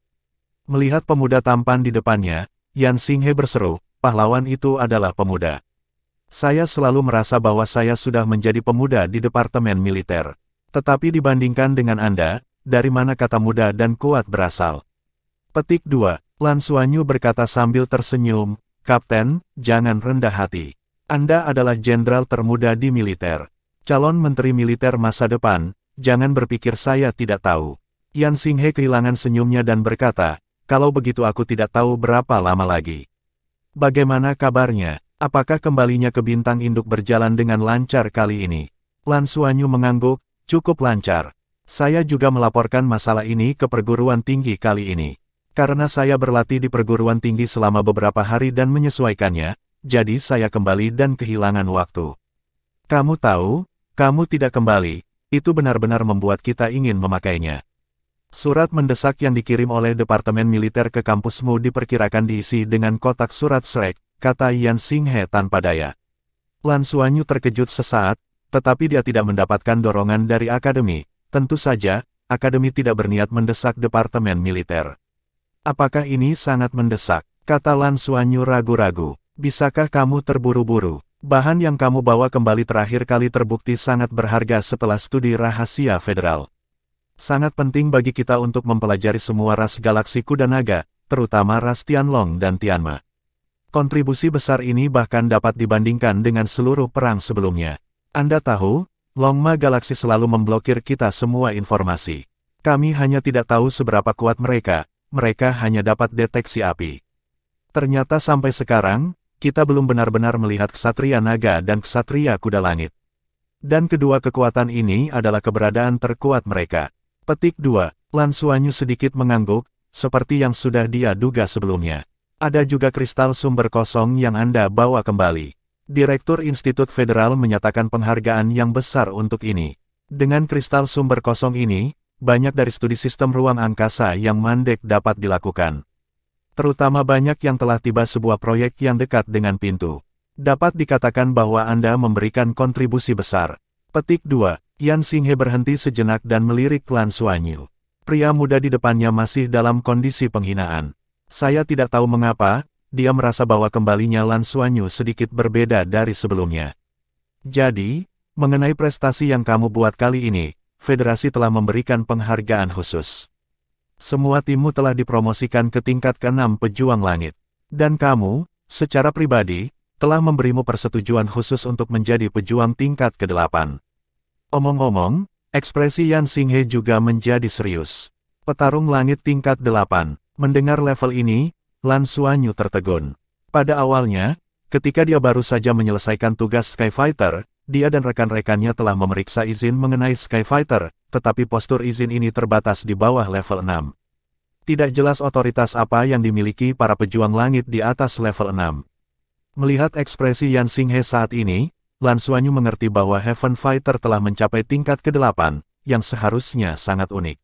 Melihat pemuda tampan di depannya, Yan Xinghe berseru, pahlawan itu adalah pemuda. Saya selalu merasa bahwa saya sudah menjadi pemuda di departemen militer. Tetapi dibandingkan dengan Anda, dari mana kata muda dan kuat berasal? Petik 2. Lan Xuanyu berkata sambil tersenyum, Kapten, jangan rendah hati. Anda adalah jenderal termuda di militer. Calon menteri militer masa depan, jangan berpikir saya tidak tahu. Yan Xinghe kehilangan senyumnya dan berkata, kalau begitu aku tidak tahu berapa lama lagi. Bagaimana kabarnya? Apakah kembalinya ke bintang induk berjalan dengan lancar kali ini? Lan Xuanyu mengangguk, cukup lancar. Saya juga melaporkan masalah ini ke perguruan tinggi kali ini. Karena saya berlatih di perguruan tinggi selama beberapa hari dan menyesuaikannya, jadi saya kembali dan kehilangan waktu. Kamu tahu, kamu tidak kembali, itu benar-benar membuat kita ingin memakainya. Surat mendesak yang dikirim oleh Departemen Militer ke kampusmu diperkirakan diisi dengan kotak surat Shrek, kata Yan Xinghe tanpa daya. Lan Xuanyu terkejut sesaat, tetapi dia tidak mendapatkan dorongan dari akademi. Tentu saja, akademi tidak berniat mendesak Departemen Militer. Apakah ini sangat mendesak? Kata Lan Xuanyu ragu-ragu. Bisakah kamu terburu-buru? Bahan yang kamu bawa kembali terakhir kali terbukti sangat berharga setelah studi rahasia federal. Sangat penting bagi kita untuk mempelajari semua ras galaksi kuda naga, terutama ras Tianlong dan Tianma. Kontribusi besar ini bahkan dapat dibandingkan dengan seluruh perang sebelumnya. Anda tahu, Longma Galaksi selalu memblokir kita semua informasi. Kami hanya tidak tahu seberapa kuat mereka hanya dapat deteksi api. Ternyata sampai sekarang, kita belum benar-benar melihat Ksatria Naga dan Ksatria Kuda Langit. Dan kedua kekuatan ini adalah keberadaan terkuat mereka. Petik 2. Lan Xuanyu sedikit mengangguk, seperti yang sudah dia duga sebelumnya. Ada juga kristal sumber kosong yang Anda bawa kembali. Direktur Institut Federal menyatakan penghargaan yang besar untuk ini. Dengan kristal sumber kosong ini, banyak dari studi sistem ruang angkasa yang mandek dapat dilakukan. Terutama banyak yang telah tiba sebuah proyek yang dekat dengan pintu. Dapat dikatakan bahwa Anda memberikan kontribusi besar. Petik 2. Yan Xinghe berhenti sejenak dan melirik Lan Xuanyu. Pria muda di depannya masih dalam kondisi penghinaan. Saya tidak tahu mengapa, dia merasa bahwa kembalinya Lan Xuanyu sedikit berbeda dari sebelumnya. Jadi, mengenai prestasi yang kamu buat kali ini, Federasi telah memberikan penghargaan khusus. Semua timmu telah dipromosikan ke tingkat ke-6 Pejuang Langit. Dan kamu, secara pribadi, telah memberimu persetujuan khusus untuk menjadi pejuang tingkat ke-8. Omong-omong, ekspresi Yan Xinghe juga menjadi serius. Petarung langit tingkat 8. Mendengar level ini, Lan Xuanyu tertegun. Pada awalnya, ketika dia baru saja menyelesaikan tugas Skyfighter, dia dan rekan-rekannya telah memeriksa izin mengenai Skyfighter, tetapi postur izin ini terbatas di bawah level 6. Tidak jelas otoritas apa yang dimiliki para pejuang langit di atas level 6. Melihat ekspresi Yan Xinghe saat ini, Lan Xuanyu mengerti bahwa Heaven Fighter telah mencapai tingkat ke-8, yang seharusnya sangat unik.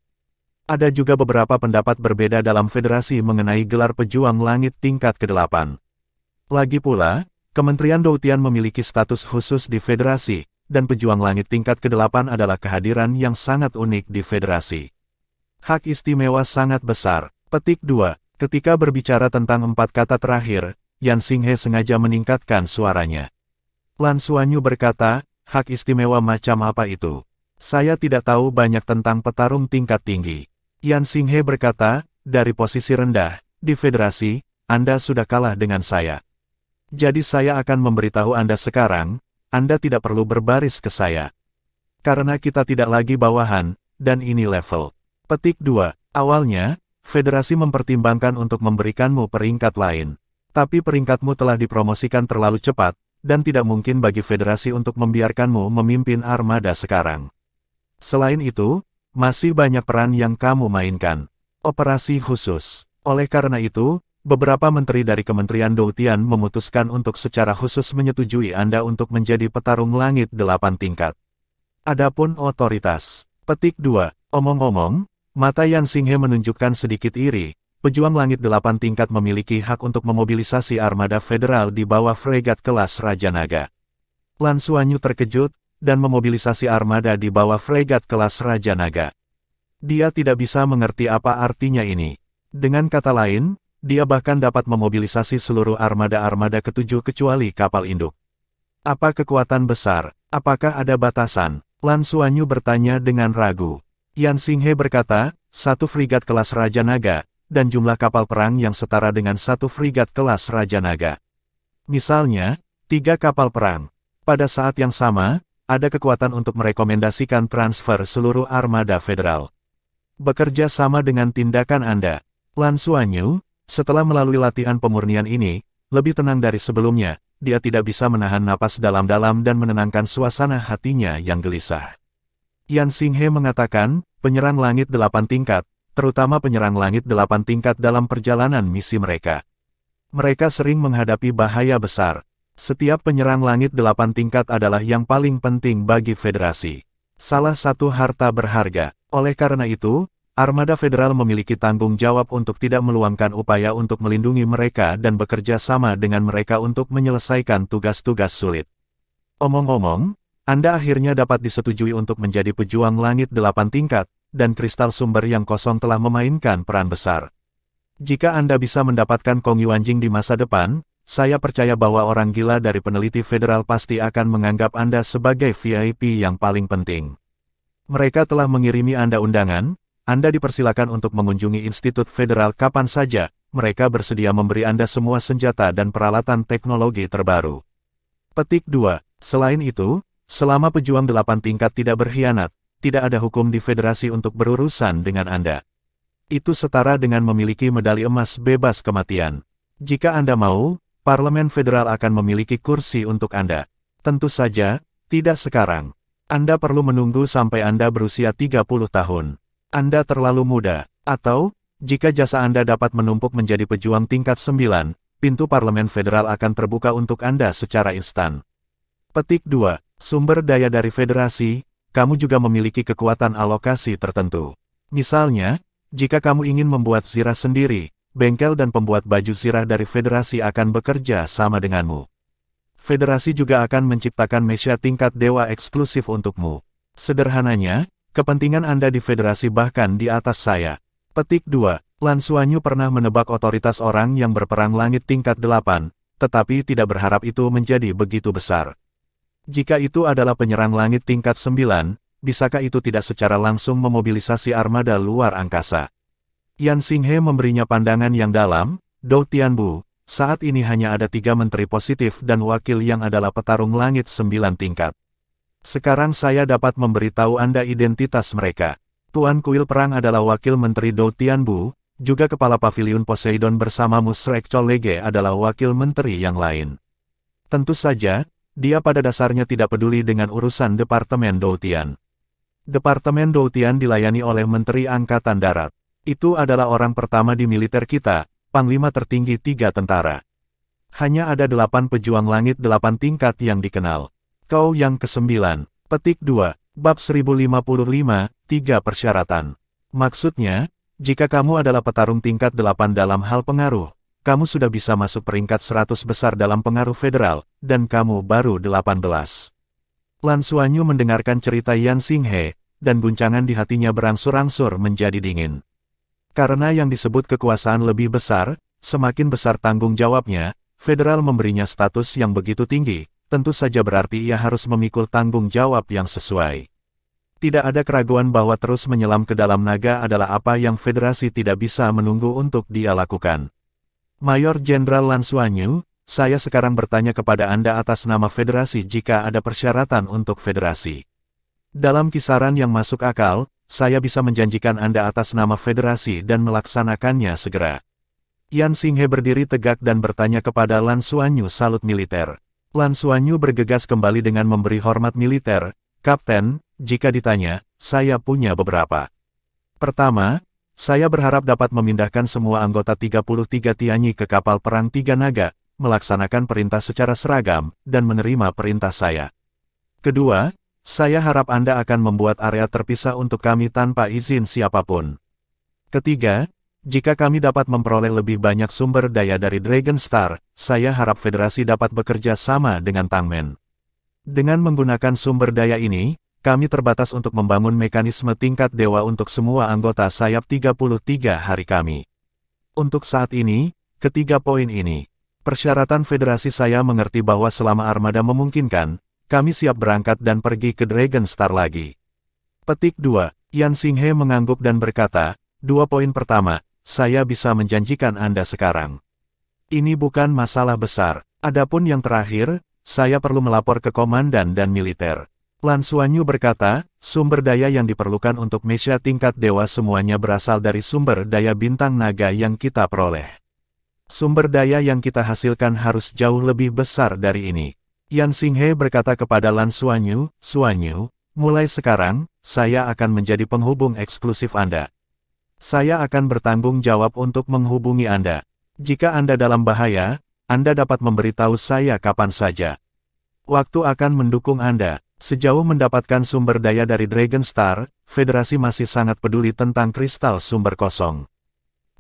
Ada juga beberapa pendapat berbeda dalam federasi mengenai gelar pejuang langit tingkat ke-8. Lagi pula, Kementerian Doutian memiliki status khusus di federasi, dan pejuang langit tingkat ke-8 adalah kehadiran yang sangat unik di federasi. Hak istimewa sangat besar. Petik 2. Ketika berbicara tentang 4 kata terakhir, Yan Xinghe sengaja meningkatkan suaranya. Lan Xuanyu berkata, hak istimewa macam apa itu? Saya tidak tahu banyak tentang petarung tingkat tinggi. Yan Xinghe berkata, dari posisi rendah, di federasi, Anda sudah kalah dengan saya. Jadi saya akan memberitahu Anda sekarang, Anda tidak perlu berbaris ke saya. Karena kita tidak lagi bawahan, dan ini level. Petik 2. Awalnya, federasi mempertimbangkan untuk memberikanmu peringkat lain. Tapi peringkatmu telah dipromosikan terlalu cepat, dan tidak mungkin bagi federasi untuk membiarkanmu memimpin armada sekarang. Selain itu, masih banyak peran yang kamu mainkan. Operasi khusus. Oleh karena itu, beberapa menteri dari Kementerian Doutian memutuskan untuk secara khusus menyetujui Anda untuk menjadi petarung langit 8 tingkat. Adapun otoritas. Petik 2. Omong-omong, mata Yan Xinghe menunjukkan sedikit iri. Pejuang langit 8 tingkat memiliki hak untuk memobilisasi armada federal di bawah fregat kelas Raja Naga. Lan Xuanyu terkejut, dan memobilisasi armada di bawah fregat kelas Raja Naga. Dia tidak bisa mengerti apa artinya ini. Dengan kata lain, dia bahkan dapat memobilisasi seluruh armada-armada ke-7 kecuali kapal induk. Apa kekuatan besar? Apakah ada batasan? Lan Xuanyu bertanya dengan ragu. Yan Xinghe berkata, 1 frigat kelas Raja Naga, dan jumlah kapal perang yang setara dengan 1 frigat kelas Raja Naga. Misalnya, 3 kapal perang. Pada saat yang sama, ada kekuatan untuk merekomendasikan transfer seluruh armada federal. Bekerja sama dengan tindakan Anda. Lan Xuanyu, setelah melalui latihan pemurnian ini, lebih tenang dari sebelumnya, dia tidak bisa menahan napas dalam-dalam dan menenangkan suasana hatinya yang gelisah. Yan Xinghe mengatakan, penyerang langit 8 tingkat, terutama penyerang langit 8 tingkat dalam perjalanan misi mereka. Mereka sering menghadapi bahaya besar. Setiap penyerang langit 8 tingkat adalah yang paling penting bagi federasi. Salah satu harta berharga. Oleh karena itu, armada federal memiliki tanggung jawab untuk tidak meluangkan upaya untuk melindungi mereka dan bekerja sama dengan mereka untuk menyelesaikan tugas-tugas sulit. Omong-omong, Anda akhirnya dapat disetujui untuk menjadi pejuang langit 8 tingkat, dan kristal sumber yang kosong telah memainkan peran besar. Jika Anda bisa mendapatkan Kong Yuanjing di masa depan, saya percaya bahwa orang gila dari peneliti federal pasti akan menganggap Anda sebagai VIP yang paling penting. Mereka telah mengirimi Anda undangan. Anda dipersilakan untuk mengunjungi Institut Federal kapan saja. Mereka bersedia memberi Anda semua senjata dan peralatan teknologi terbaru. Petik 2. Selain itu, selama pejuang 8 tingkat tidak berkhianat, tidak ada hukum di federasi untuk berurusan dengan Anda. Itu setara dengan memiliki medali emas bebas kematian. Jika Anda mau, Parlemen Federal akan memiliki kursi untuk Anda. Tentu saja, tidak sekarang. Anda perlu menunggu sampai Anda berusia 30 tahun. Anda terlalu muda. Atau, jika jasa Anda dapat menumpuk menjadi pejuang tingkat 9, pintu Parlemen Federal akan terbuka untuk Anda secara instan. Petik 2. Sumber daya dari federasi, kamu juga memiliki kekuatan alokasi tertentu. Misalnya, jika kamu ingin membuat zirah sendiri, bengkel dan pembuat baju zirah dari federasi akan bekerja sama denganmu. Federasi juga akan menciptakan media tingkat dewa eksklusif untukmu. Sederhananya, kepentingan Anda di federasi bahkan di atas saya. Petik 2. Lan Xuanyu pernah menebak otoritas orang yang berperang langit tingkat 8, tetapi tidak berharap itu menjadi begitu besar. Jika itu adalah penyerang langit tingkat 9, bisakah itu tidak secara langsung memobilisasi armada luar angkasa? Yan Xinghe memberinya pandangan yang dalam. Dou Tianbu, saat ini hanya ada 3 menteri positif dan wakil yang adalah petarung langit 9 tingkat. Sekarang saya dapat memberitahu Anda identitas mereka. Tuan Kuil Perang adalah wakil menteri Dou Tianbu, juga kepala pavilion Poseidon bersama Musrek Cholege adalah wakil menteri yang lain. Tentu saja, dia pada dasarnya tidak peduli dengan urusan Departemen Dou Tian. Departemen Dou Tian dilayani oleh Menteri Angkatan Darat. Itu adalah orang pertama di militer kita, panglima tertinggi 3 tentara. Hanya ada 8 pejuang langit 8 tingkat yang dikenal. Kau yang ke-9. Petik 2. Bab 1055, 3 persyaratan. Maksudnya, jika kamu adalah petarung tingkat 8 dalam hal pengaruh, kamu sudah bisa masuk peringkat 100 besar dalam pengaruh federal, dan kamu baru 18. Lan Xuanyu mendengarkan cerita Yan Xinghe, dan guncangan di hatinya berangsur-angsur menjadi dingin. Karena yang disebut kekuasaan lebih besar, semakin besar tanggung jawabnya, federal memberinya status yang begitu tinggi, tentu saja berarti ia harus memikul tanggung jawab yang sesuai. Tidak ada keraguan bahwa terus menyelam ke dalam naga adalah apa yang federasi tidak bisa menunggu untuk dia lakukan. Mayor Jenderal Lan Xuanyu, saya sekarang bertanya kepada Anda atas nama federasi jika ada persyaratan untuk federasi. Dalam kisaran yang masuk akal, saya bisa menjanjikan Anda atas nama federasi dan melaksanakannya segera. Yan Xinghe berdiri tegak dan bertanya kepada Lan Xuanyu salut militer. Lan Xuanyu bergegas kembali dengan memberi hormat militer. Kapten, jika ditanya, saya punya beberapa. Pertama, saya berharap dapat memindahkan semua anggota 33 Tianyi ke kapal perang 3 naga, melaksanakan perintah secara seragam, dan menerima perintah saya. Kedua, saya harap Anda akan membuat area terpisah untuk kami tanpa izin siapapun. Ketiga, jika kami dapat memperoleh lebih banyak sumber daya dari Dragon Star, saya harap federasi dapat bekerja sama dengan Tangmen. Dengan menggunakan sumber daya ini, kami terbatas untuk membangun mekanisme tingkat dewa untuk semua anggota sayap 33 hari kami. Untuk saat ini, ketiga poin ini. Persyaratan federasi saya mengerti bahwa selama armada memungkinkan, kami siap berangkat dan pergi ke Dragon Star lagi. Petik 2. Yan Xinghe mengangguk dan berkata, 2 poin pertama, saya bisa menjanjikan Anda sekarang. Ini bukan masalah besar. Adapun yang terakhir, saya perlu melapor ke komandan dan militer. Lan Xuanyu berkata, sumber daya yang diperlukan untuk media tingkat dewa semuanya berasal dari sumber daya bintang naga yang kita peroleh. Sumber daya yang kita hasilkan harus jauh lebih besar dari ini. Yan Xinghe berkata kepada Lan Xuanyu, Xuanyu, mulai sekarang, saya akan menjadi penghubung eksklusif Anda. Saya akan bertanggung jawab untuk menghubungi Anda. Jika Anda dalam bahaya, Anda dapat memberitahu saya kapan saja. Waktu akan mendukung Anda. Sejauh mendapatkan sumber daya dari Dragon Star, Federasi masih sangat peduli tentang kristal sumber kosong.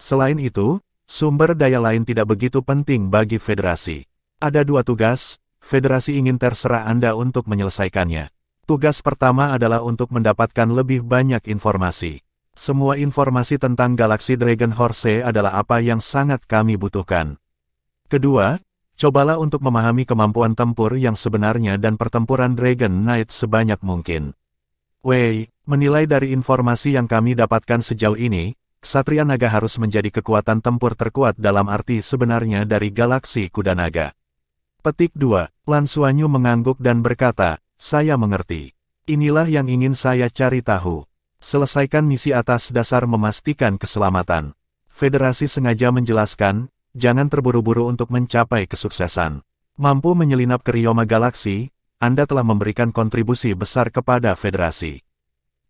Selain itu, sumber daya lain tidak begitu penting bagi Federasi. Ada 2 tugas, Federasi ingin terserah Anda untuk menyelesaikannya. Tugas pertama adalah untuk mendapatkan lebih banyak informasi. Semua informasi tentang galaksi Dragon Horse adalah apa yang sangat kami butuhkan. Kedua, cobalah untuk memahami kemampuan tempur yang sebenarnya dan pertempuran Dragon Knight sebanyak mungkin. Wei, menilai dari informasi yang kami dapatkan sejauh ini, Ksatria Naga harus menjadi kekuatan tempur terkuat dalam arti sebenarnya dari galaksi Kuda Naga. Petik 2. Lan Xuanyu mengangguk dan berkata, saya mengerti. Inilah yang ingin saya cari tahu. Selesaikan misi atas dasar memastikan keselamatan. Federasi sengaja menjelaskan, jangan terburu-buru untuk mencapai kesuksesan. Mampu menyelinap ke Ryoma Galaksi, Anda telah memberikan kontribusi besar kepada federasi.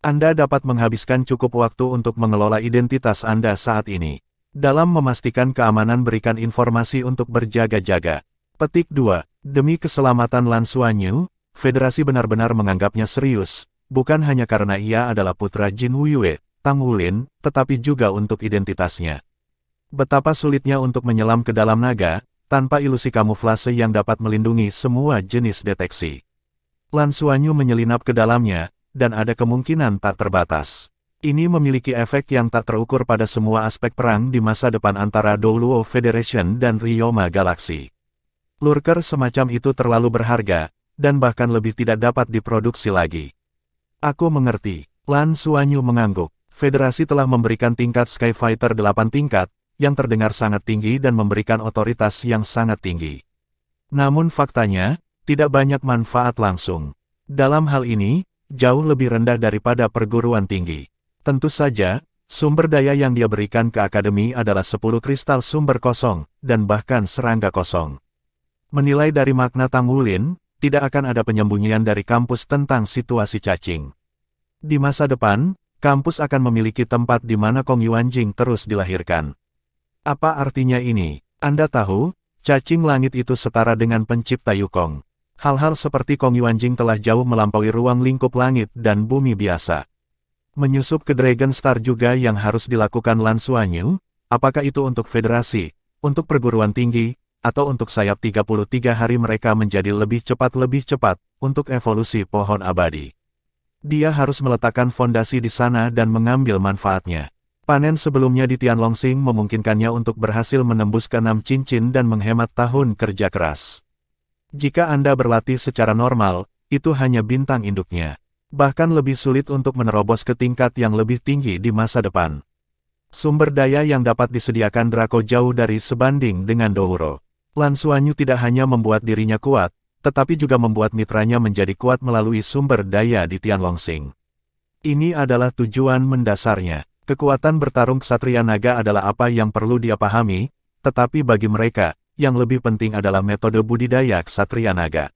Anda dapat menghabiskan cukup waktu untuk mengelola identitas Anda saat ini. Dalam memastikan keamanan, berikan informasi untuk berjaga-jaga. Petik 2. Demi keselamatan Lan Xuanyu, federasi benar-benar menganggapnya serius, bukan hanya karena ia adalah putra Jin Wuyue, Tang Wulin, tetapi juga untuk identitasnya. Betapa sulitnya untuk menyelam ke dalam naga, tanpa ilusi kamuflase yang dapat melindungi semua jenis deteksi. Lan Xuanyu menyelinap ke dalamnya, dan ada kemungkinan tak terbatas. Ini memiliki efek yang tak terukur pada semua aspek perang di masa depan antara Douluo Federation dan Ryoma Galaksi. Lurker semacam itu terlalu berharga, dan bahkan lebih tidak dapat diproduksi lagi. Aku mengerti. Lan Xuanyu mengangguk. Federasi telah memberikan tingkat Skyfighter 8 tingkat, yang terdengar sangat tinggi dan memberikan otoritas yang sangat tinggi. Namun faktanya, tidak banyak manfaat langsung. Dalam hal ini, jauh lebih rendah daripada perguruan tinggi. Tentu saja, sumber daya yang dia berikan ke akademi adalah 10 kristal sumber kosong, dan bahkan serangga kosong. Menilai dari makna Tang Wulin, tidak akan ada penyembunyian dari kampus tentang situasi cacing. Di masa depan, kampus akan memiliki tempat di mana Kong Yuanjing terus dilahirkan. Apa artinya ini? Anda tahu, cacing langit itu setara dengan pencipta Yukong. Hal-hal seperti Kong Yuanjing telah jauh melampaui ruang lingkup langit dan bumi biasa. Menyusup ke Dragon Star juga yang harus dilakukan Lan Xuanyu, apakah itu untuk federasi, untuk perguruan tinggi, atau untuk sayap 33 hari mereka menjadi lebih cepat untuk evolusi pohon abadi. Dia harus meletakkan fondasi di sana dan mengambil manfaatnya. Panen sebelumnya di Tianlongxing memungkinkannya untuk berhasil menembus ke-6 cincin dan menghemat tahun kerja keras. Jika Anda berlatih secara normal, itu hanya bintang induknya. Bahkan lebih sulit untuk menerobos ke tingkat yang lebih tinggi di masa depan. Sumber daya yang dapat disediakan Draco jauh dari sebanding dengan Douro. Lan Xuanyu tidak hanya membuat dirinya kuat, tetapi juga membuat mitranya menjadi kuat melalui sumber daya di Tianlongxing. Ini adalah tujuan mendasarnya. Kekuatan bertarung Ksatria Naga adalah apa yang perlu dia pahami, tetapi bagi mereka, yang lebih penting adalah metode budidaya Ksatria Naga.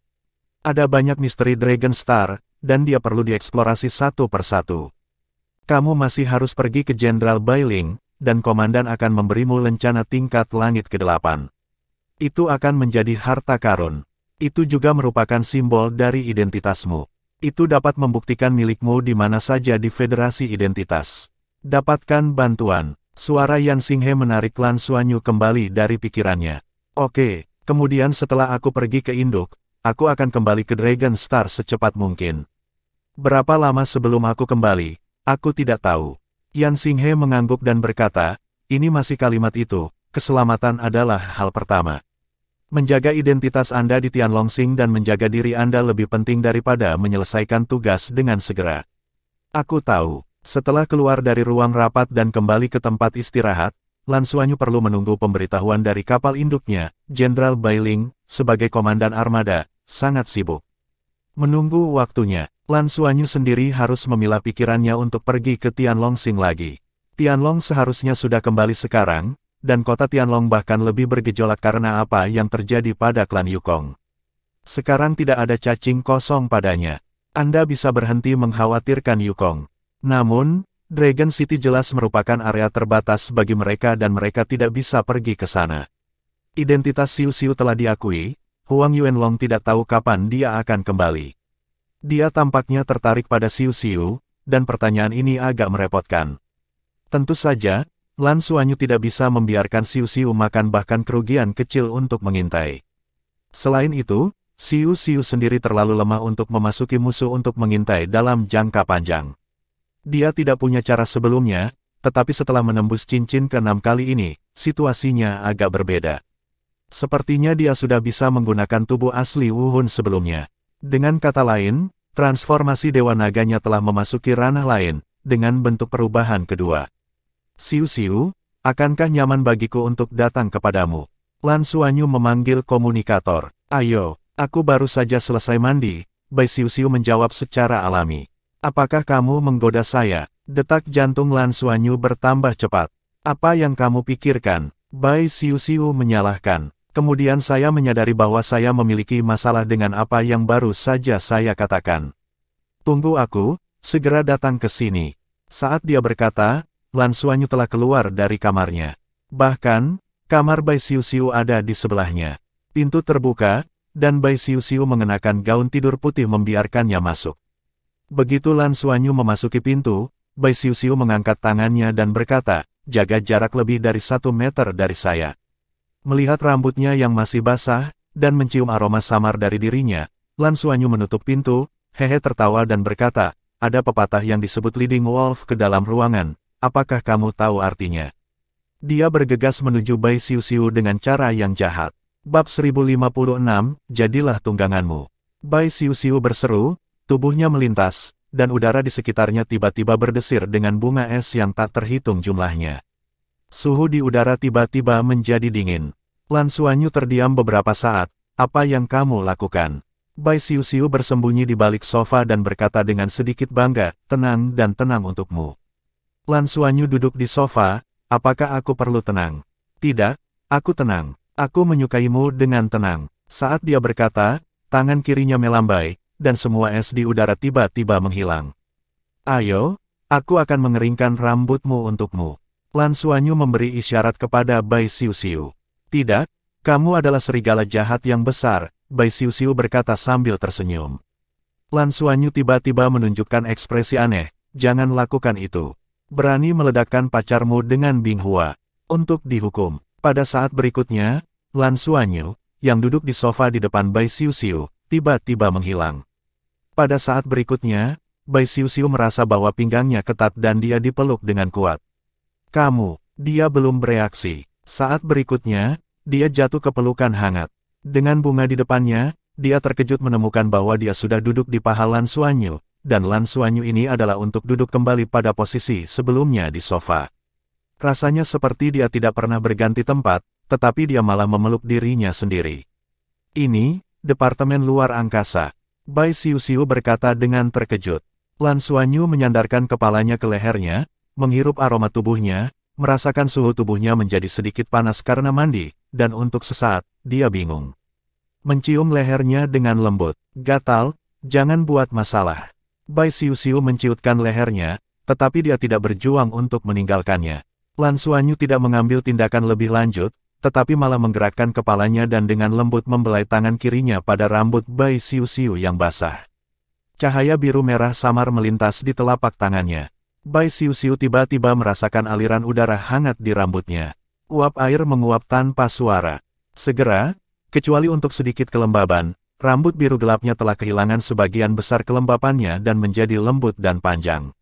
Ada banyak misteri Dragon Star, dan dia perlu dieksplorasi satu persatu. Kamu masih harus pergi ke Jenderal Bailing, dan komandan akan memberimu lencana tingkat langit ke-8. Itu akan menjadi harta karun. Itu juga merupakan simbol dari identitasmu. Itu dapat membuktikan milikmu di mana saja di Federasi Identitas. Dapatkan bantuan. Suara Yan Xinghe menarik Lan Xuanyu kembali dari pikirannya. Oke, kemudian setelah aku pergi ke induk, aku akan kembali ke Dragon Star secepat mungkin. Berapa lama sebelum aku kembali, aku tidak tahu. Yan Xinghe mengangguk dan berkata, ini masih kalimat itu, keselamatan adalah hal pertama. Menjaga identitas Anda di Tianlongxing dan menjaga diri Anda lebih penting daripada menyelesaikan tugas dengan segera. Aku tahu, setelah keluar dari ruang rapat dan kembali ke tempat istirahat, Lan Xuanyu perlu menunggu pemberitahuan dari kapal induknya, Jenderal Bailing, sebagai komandan armada, sangat sibuk. Menunggu waktunya, Lan Xuanyu sendiri harus memilah pikirannya untuk pergi ke Tianlongxing lagi. Tianlong seharusnya sudah kembali sekarang, dan kota Tianlong bahkan lebih bergejolak karena apa yang terjadi pada klan Yukong. Sekarang tidak ada cacing kosong padanya. Anda bisa berhenti mengkhawatirkan Yukong. Namun, Dragon City jelas merupakan area terbatas bagi mereka dan mereka tidak bisa pergi ke sana. Identitas Xiu Xiu telah diakui, Huang Yuanlong tidak tahu kapan dia akan kembali. Dia tampaknya tertarik pada Xiu Xiu, dan pertanyaan ini agak merepotkan. Tentu saja, Lan Xuanyu tidak bisa membiarkan Xiu Xiu makan bahkan kerugian kecil untuk mengintai. Selain itu, Xiu Xiu sendiri terlalu lemah untuk memasuki musuh untuk mengintai dalam jangka panjang. Dia tidak punya cara sebelumnya, tetapi setelah menembus cincin ke-6 kali ini, situasinya agak berbeda. Sepertinya dia sudah bisa menggunakan tubuh asli Wu Hun sebelumnya. Dengan kata lain, transformasi Dewa Naganya telah memasuki ranah lain, dengan bentuk perubahan kedua. Xiu Xiu, akankah nyaman bagiku untuk datang kepadamu? Lan Xuanyu memanggil komunikator. Ayo, aku baru saja selesai mandi, Bai Xiu Xiu menjawab secara alami. Apakah kamu menggoda saya? Detak jantung Lan Xuanyu bertambah cepat. Apa yang kamu pikirkan? Bai Xiu menyalahkan. Kemudian saya menyadari bahwa saya memiliki masalah dengan apa yang baru saja saya katakan. Tunggu aku, segera datang ke sini. Saat dia berkata, Lan Xuanyu telah keluar dari kamarnya. Bahkan, kamar Bai Xiu ada di sebelahnya. Pintu terbuka, dan Bai Xiu mengenakan gaun tidur putih membiarkannya masuk. Begitu Lan Xuanyu memasuki pintu, Bai Xiu mengangkat tangannya dan berkata, jaga jarak lebih dari 1 meter dari saya. Melihat rambutnya yang masih basah, dan mencium aroma samar dari dirinya, Lan Xuanyu menutup pintu, hehe tertawa dan berkata, ada pepatah yang disebut leading wolf ke dalam ruangan, apakah kamu tahu artinya? Dia bergegas menuju Bai Xiu dengan cara yang jahat. Bab 1056, jadilah tungganganmu. Bai Xiu berseru, tubuhnya melintas, dan udara di sekitarnya tiba-tiba berdesir dengan bunga es yang tak terhitung jumlahnya. Suhu di udara tiba-tiba menjadi dingin. Lan Xuanyu terdiam beberapa saat, apa yang kamu lakukan? Bai Xiu bersembunyi di balik sofa dan berkata dengan sedikit bangga, tenang dan tenang untukmu. Lan Xuanyu duduk di sofa, apakah aku perlu tenang? Tidak, aku tenang. Aku menyukaimu dengan tenang. Saat dia berkata, tangan kirinya melambai, dan semua es di udara tiba-tiba menghilang. Ayo, aku akan mengeringkan rambutmu untukmu. Lan Xuanyu memberi isyarat kepada Bai Xiu. Tidak, kamu adalah serigala jahat yang besar, Bai Xiu berkata sambil tersenyum. Lan Xuanyu tiba-tiba menunjukkan ekspresi aneh, jangan lakukan itu. Berani meledakkan pacarmu dengan Bing Hua. Untuk dihukum. Pada saat berikutnya, Lan Xuanyu, yang duduk di sofa di depan Bai Xiu, tiba-tiba menghilang. Pada saat berikutnya, Bai Xiu merasa bahwa pinggangnya ketat dan dia dipeluk dengan kuat. Kamu, dia belum bereaksi. Saat berikutnya, dia jatuh ke pelukan hangat. Dengan bunga di depannya, dia terkejut menemukan bahwa dia sudah duduk di paha Lan Xuanyu, dan Lan Xuanyu ini adalah untuk duduk kembali pada posisi sebelumnya di sofa. Rasanya seperti dia tidak pernah berganti tempat, tetapi dia malah memeluk dirinya sendiri. Ini, Departemen Luar Angkasa. Bai Xiu berkata dengan terkejut. Lan Xuanyu menyandarkan kepalanya ke lehernya, menghirup aroma tubuhnya, merasakan suhu tubuhnya menjadi sedikit panas karena mandi, dan untuk sesaat, dia bingung. Mencium lehernya dengan lembut. Gatal, jangan buat masalah. Bai Xiu menciutkan lehernya, tetapi dia tidak berjuang untuk meninggalkannya. Lan Xuanyu tidak mengambil tindakan lebih lanjut, tetapi malah menggerakkan kepalanya dan dengan lembut membelai tangan kirinya pada rambut Bai Xiu yang basah. Cahaya biru merah samar melintas di telapak tangannya. Bai Xiu tiba-tiba merasakan aliran udara hangat di rambutnya. Uap air menguap tanpa suara. Segera, kecuali untuk sedikit kelembaban, rambut biru gelapnya telah kehilangan sebagian besar kelembapannya dan menjadi lembut dan panjang.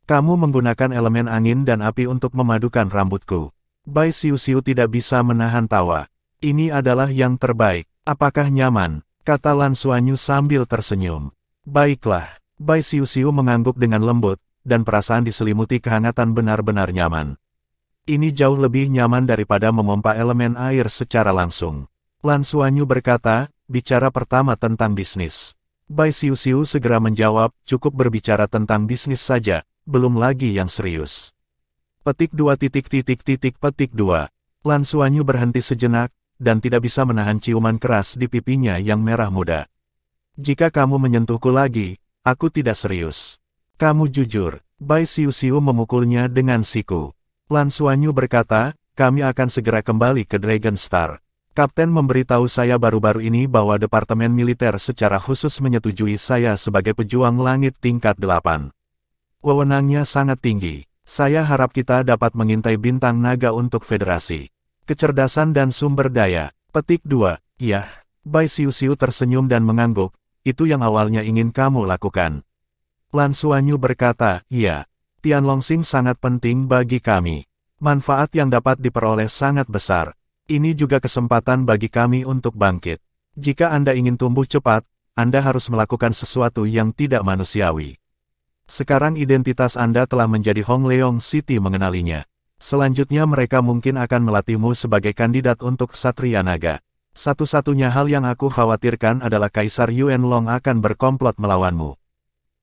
Kamu menggunakan elemen angin dan api untuk memadukan rambutku. Bai Xiu tidak bisa menahan tawa. Ini adalah yang terbaik. Apakah nyaman? Kata Lan Xuanyu sambil tersenyum. Baiklah. Bai Xiu mengangguk dengan lembut, dan perasaan diselimuti kehangatan benar-benar nyaman. Ini jauh lebih nyaman daripada memompa elemen air secara langsung. Lan Xuanyu berkata, bicara pertama tentang bisnis. Bai Xiu segera menjawab, cukup berbicara tentang bisnis saja, belum lagi yang serius. Petik 2. Petik 2. Lan Xuanyu berhenti sejenak, dan tidak bisa menahan ciuman keras di pipinya yang merah muda. Jika kamu menyentuhku lagi, aku tidak serius. Kamu jujur. Bai Xiu memukulnya dengan siku. Lan Xuanyu berkata, kami akan segera kembali ke Dragon Star. Kapten memberitahu saya baru-baru ini bahwa Departemen Militer secara khusus menyetujui saya sebagai pejuang langit tingkat 8. Wewenangnya sangat tinggi. Saya harap kita dapat mengintai bintang naga untuk federasi. Kecerdasan dan sumber daya. Petik 2. Yah. Bai Xiu tersenyum dan mengangguk, itu yang awalnya ingin kamu lakukan. Lan Xuanyu berkata, iya. Tianlongxing sangat penting bagi kami. Manfaat yang dapat diperoleh sangat besar. Ini juga kesempatan bagi kami untuk bangkit. Jika Anda ingin tumbuh cepat, Anda harus melakukan sesuatu yang tidak manusiawi. Sekarang identitas Anda telah menjadi Hong Leong City mengenalinya. Selanjutnya mereka mungkin akan melatihmu sebagai kandidat untuk Ksatria Naga. Satu-satunya hal yang aku khawatirkan adalah Kaisar Yuanlong akan berkomplot melawanmu.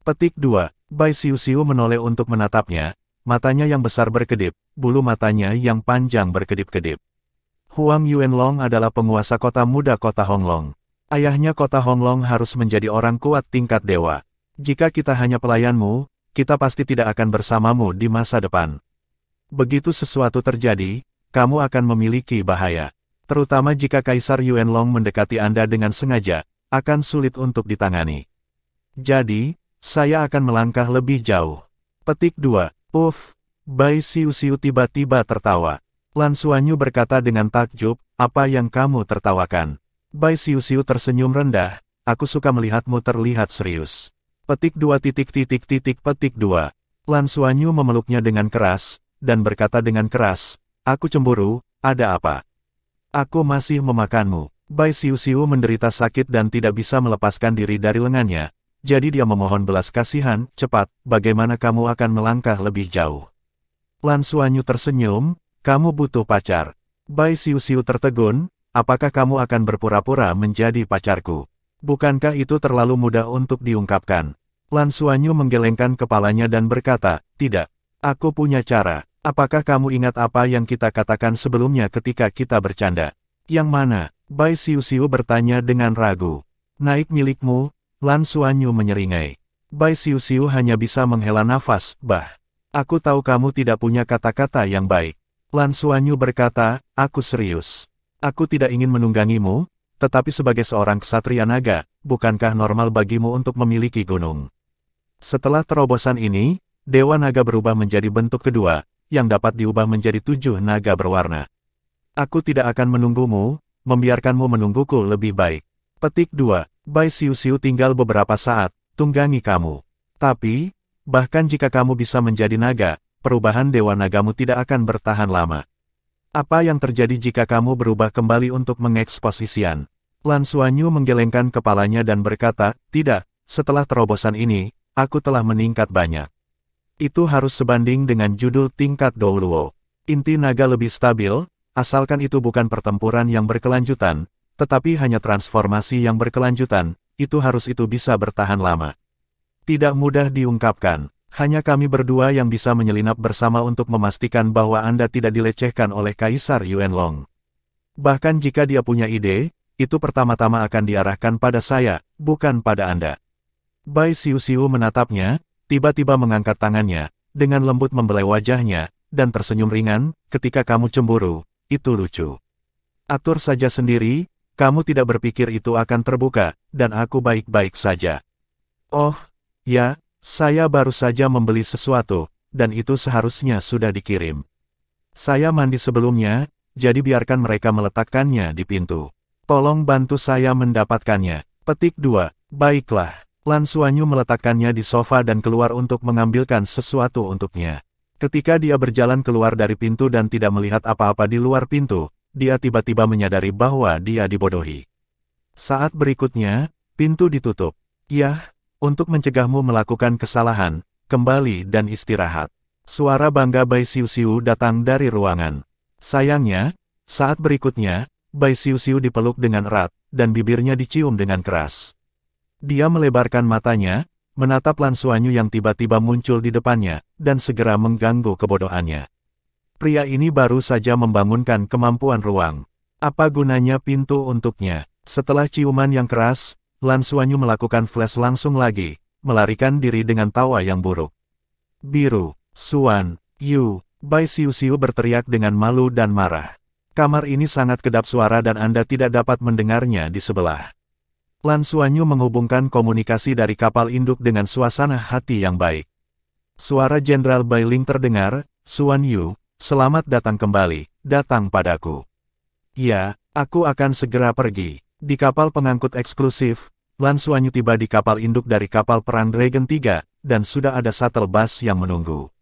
Petik 2. Bai Xiu menoleh untuk menatapnya, matanya yang besar berkedip, bulu matanya yang panjang berkedip-kedip. Huang Yuanlong adalah penguasa kota muda kota Honglong. Ayahnya kota Honglong harus menjadi orang kuat tingkat dewa. Jika kita hanya pelayanmu, kita pasti tidak akan bersamamu di masa depan. Begitu sesuatu terjadi, kamu akan memiliki bahaya. Terutama jika Kaisar Yuanlong mendekati Anda dengan sengaja, akan sulit untuk ditangani. Jadi, saya akan melangkah lebih jauh. Petik 2. Bai Xiuxiu tiba-tiba tertawa. Lan Xuanyu berkata dengan takjub, apa yang kamu tertawakan? Bai Xiuxiu tersenyum rendah, aku suka melihatmu terlihat serius. Petik 2. Petik 2. Lan Xuanyu memeluknya dengan keras, dan berkata dengan keras, aku cemburu, ada apa? Aku masih memakanmu. Bai Xiuxiu menderita sakit dan tidak bisa melepaskan diri dari lengannya, jadi dia memohon belas kasihan, cepat, bagaimana kamu akan melangkah lebih jauh? Lan Xuanyu tersenyum, kamu butuh pacar. Bai Xiuxiu tertegun, apakah kamu akan berpura-pura menjadi pacarku? Bukankah itu terlalu mudah untuk diungkapkan? Lan Xuanyu menggelengkan kepalanya dan berkata, tidak. Aku punya cara. Apakah kamu ingat apa yang kita katakan sebelumnya ketika kita bercanda? Yang mana? Bai Xiuxiu bertanya dengan ragu. Naik milikmu, Lan Xuanyu menyeringai. Bai Xiuxiu hanya bisa menghela nafas, aku tahu kamu tidak punya kata-kata yang baik. Lan Xuanyu berkata, aku serius. Aku tidak ingin menunggangimu, tetapi sebagai seorang ksatria naga, bukankah normal bagimu untuk memiliki gunung? Setelah terobosan ini, Dewa Naga berubah menjadi bentuk kedua, yang dapat diubah menjadi 7 naga berwarna. Aku tidak akan menunggumu, membiarkanmu menungguku lebih baik. Petik 2. Bai Xiuxiu tinggal beberapa saat, tunggangi kamu. Tapi, bahkan jika kamu bisa menjadi naga, perubahan Dewa Nagamu tidak akan bertahan lama. Apa yang terjadi jika kamu berubah kembali untuk mengekspos isian? Lan Xuanyu menggelengkan kepalanya dan berkata, tidak, setelah terobosan ini, aku telah meningkat banyak. Itu harus sebanding dengan judul tingkat Douluo. Inti naga lebih stabil, asalkan itu bukan pertempuran yang berkelanjutan, tetapi hanya transformasi yang berkelanjutan, itu bisa bertahan lama. Tidak mudah diungkapkan. Hanya kami berdua yang bisa menyelinap bersama untuk memastikan bahwa Anda tidak dilecehkan oleh Kaisar Yuanlong. Bahkan jika dia punya ide, itu pertama-tama akan diarahkan pada saya, bukan pada Anda. Bai Xiuxiu menatapnya, tiba-tiba mengangkat tangannya, dengan lembut membelai wajahnya, dan tersenyum ringan, ketika kamu cemburu, itu lucu. Atur saja sendiri, kamu tidak berpikir itu akan terbuka, dan aku baik-baik saja. Oh, ya. Saya baru saja membeli sesuatu, dan itu seharusnya sudah dikirim. Saya mandi sebelumnya, jadi biarkan mereka meletakkannya di pintu. Tolong bantu saya mendapatkannya. Petik 2. Baiklah. Lan Xuanyu meletakkannya di sofa dan keluar untuk mengambilkan sesuatu untuknya. Ketika dia berjalan keluar dari pintu dan tidak melihat apa-apa di luar pintu, dia tiba-tiba menyadari bahwa dia dibodohi. Saat berikutnya, pintu ditutup. Yah. Untuk mencegahmu melakukan kesalahan, kembali dan istirahat. Suara bangga Bai Xiuxiu datang dari ruangan. Sayangnya, saat berikutnya, Bai Xiuxiu dipeluk dengan erat, dan bibirnya dicium dengan keras. Dia melebarkan matanya, menatap Lan Xuanyu yang tiba-tiba muncul di depannya, dan segera mengganggu kebodohannya. Pria ini baru saja membangunkan kemampuan ruang. Apa gunanya pintu untuknya? Setelah ciuman yang keras, Lan Xuanyu melakukan flash langsung lagi, melarikan diri dengan tawa yang buruk. Biru, Xuan, Yu, Bai Xiuxiu berteriak dengan malu dan marah. Kamar ini sangat kedap suara dan Anda tidak dapat mendengarnya di sebelah. Lan Xuanyu menghubungkan komunikasi dari kapal induk dengan suasana hati yang baik. Suara Jenderal Bai Ling terdengar, Xuan Yu, selamat datang kembali, datang padaku. Ya, aku akan segera pergi. Di kapal pengangkut eksklusif, Lan Xuanyu tiba di kapal induk dari kapal perang Dragon 3, dan sudah ada shuttle bus yang menunggu.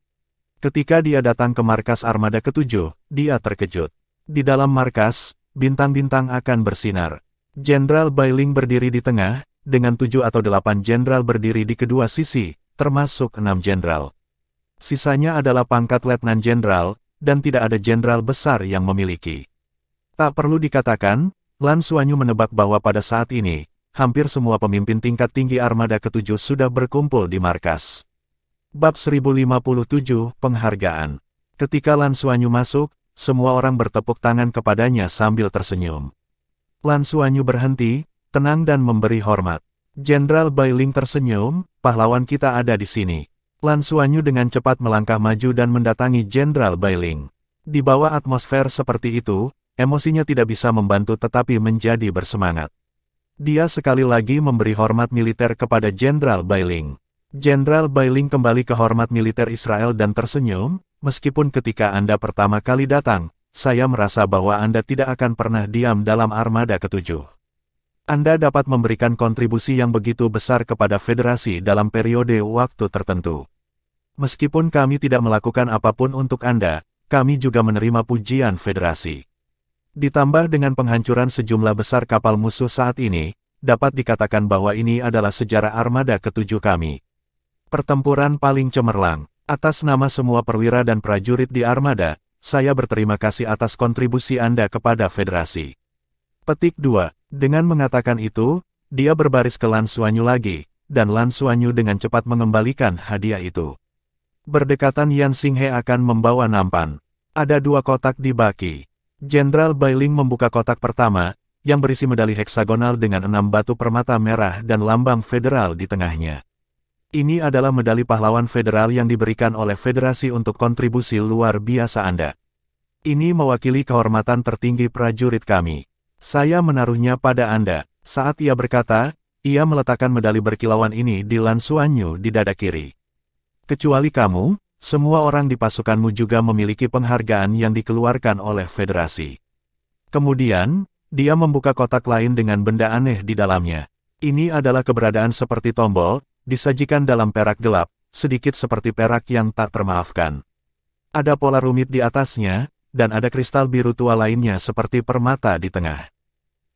Ketika dia datang ke markas armada ke-7, dia terkejut. Di dalam markas, bintang-bintang akan bersinar. Jenderal Bai Ling berdiri di tengah, dengan 7 atau 8 jenderal berdiri di kedua sisi, termasuk 6 jenderal. Sisanya adalah pangkat letnan jenderal, dan tidak ada jenderal besar yang memiliki. Tak perlu dikatakan, Lan Xuanyu menebak bahwa pada saat ini, hampir semua pemimpin tingkat tinggi armada ke-7 sudah berkumpul di markas. Bab 1057, Penghargaan. Ketika Lan Xuanyu masuk, semua orang bertepuk tangan kepadanya sambil tersenyum. Lan Xuanyu berhenti, tenang dan memberi hormat. Jenderal Bailing tersenyum, pahlawan kita ada di sini. Lan Xuanyu dengan cepat melangkah maju dan mendatangi Jenderal Bailing. Di bawah atmosfer seperti itu, emosinya tidak bisa membantu tetapi menjadi bersemangat. Dia sekali lagi memberi hormat militer kepada Jenderal Bailing. Jenderal Bailing kembali ke hormat militer Israel dan tersenyum, meskipun ketika Anda pertama kali datang, saya merasa bahwa Anda tidak akan pernah diam dalam armada ke-7. Anda dapat memberikan kontribusi yang begitu besar kepada federasi dalam periode waktu tertentu. Meskipun kami tidak melakukan apapun untuk Anda, kami juga menerima pujian federasi. Ditambah dengan penghancuran sejumlah besar kapal musuh saat ini, dapat dikatakan bahwa ini adalah sejarah armada ke-7 kami. Pertempuran paling cemerlang. Atas nama semua perwira dan prajurit di armada, saya berterima kasih atas kontribusi Anda kepada federasi. Petik 2. Dengan mengatakan itu, dia berbaris ke Lan Xuanyu lagi, dan Lan Xuanyu dengan cepat mengembalikan hadiah itu. Berdekatan Yan Xinghe akan membawa nampan. Ada 2 kotak di baki. Jenderal Bailing membuka kotak pertama, yang berisi medali heksagonal dengan 6 batu permata merah dan lambang federal di tengahnya. Ini adalah medali pahlawan federal yang diberikan oleh federasi untuk kontribusi luar biasa Anda. Ini mewakili kehormatan tertinggi prajurit kami. Saya menaruhnya pada Anda. Saat ia berkata, ia meletakkan medali berkilauan ini di Lan Xuanyu di dada kiri. Kecuali kamu, semua orang di pasukanmu juga memiliki penghargaan yang dikeluarkan oleh federasi. Kemudian, dia membuka kotak lain dengan benda aneh di dalamnya. Ini adalah keberadaan seperti tombol, disajikan dalam perak gelap, sedikit seperti perak yang tak termaafkan. Ada pola rumit di atasnya, dan ada kristal biru tua lainnya seperti permata di tengah.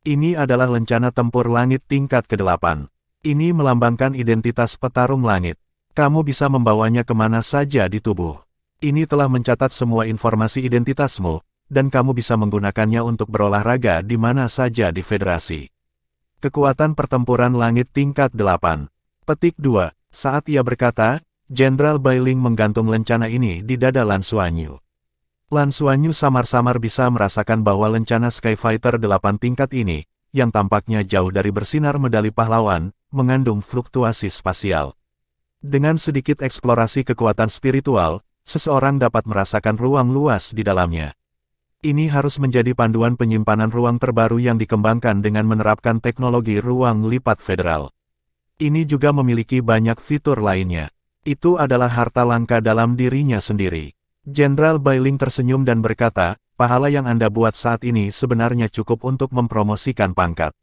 Ini adalah lencana tempur langit tingkat ke-8. Ini melambangkan identitas petarung langit. Kamu bisa membawanya kemana saja di tubuh. Ini telah mencatat semua informasi identitasmu, dan kamu bisa menggunakannya untuk berolahraga di mana saja di federasi. Kekuatan pertempuran langit tingkat 8. Petik 2. Saat ia berkata, Jenderal Bailing menggantung lencana ini di dada Lan Xuanyu. Lan Xuanyu samar-samar bisa merasakan bahwa lencana Skyfighter 8 tingkat ini, yang tampaknya jauh dari bersinar medali pahlawan, mengandung fluktuasi spasial. Dengan sedikit eksplorasi kekuatan spiritual, seseorang dapat merasakan ruang luas di dalamnya. Ini harus menjadi panduan penyimpanan ruang terbaru yang dikembangkan dengan menerapkan teknologi ruang lipat federal. Ini juga memiliki banyak fitur lainnya. Itu adalah harta langka dalam dirinya sendiri. Jenderal Bailing tersenyum dan berkata, pahala yang Anda buat saat ini sebenarnya cukup untuk mempromosikan pangkat.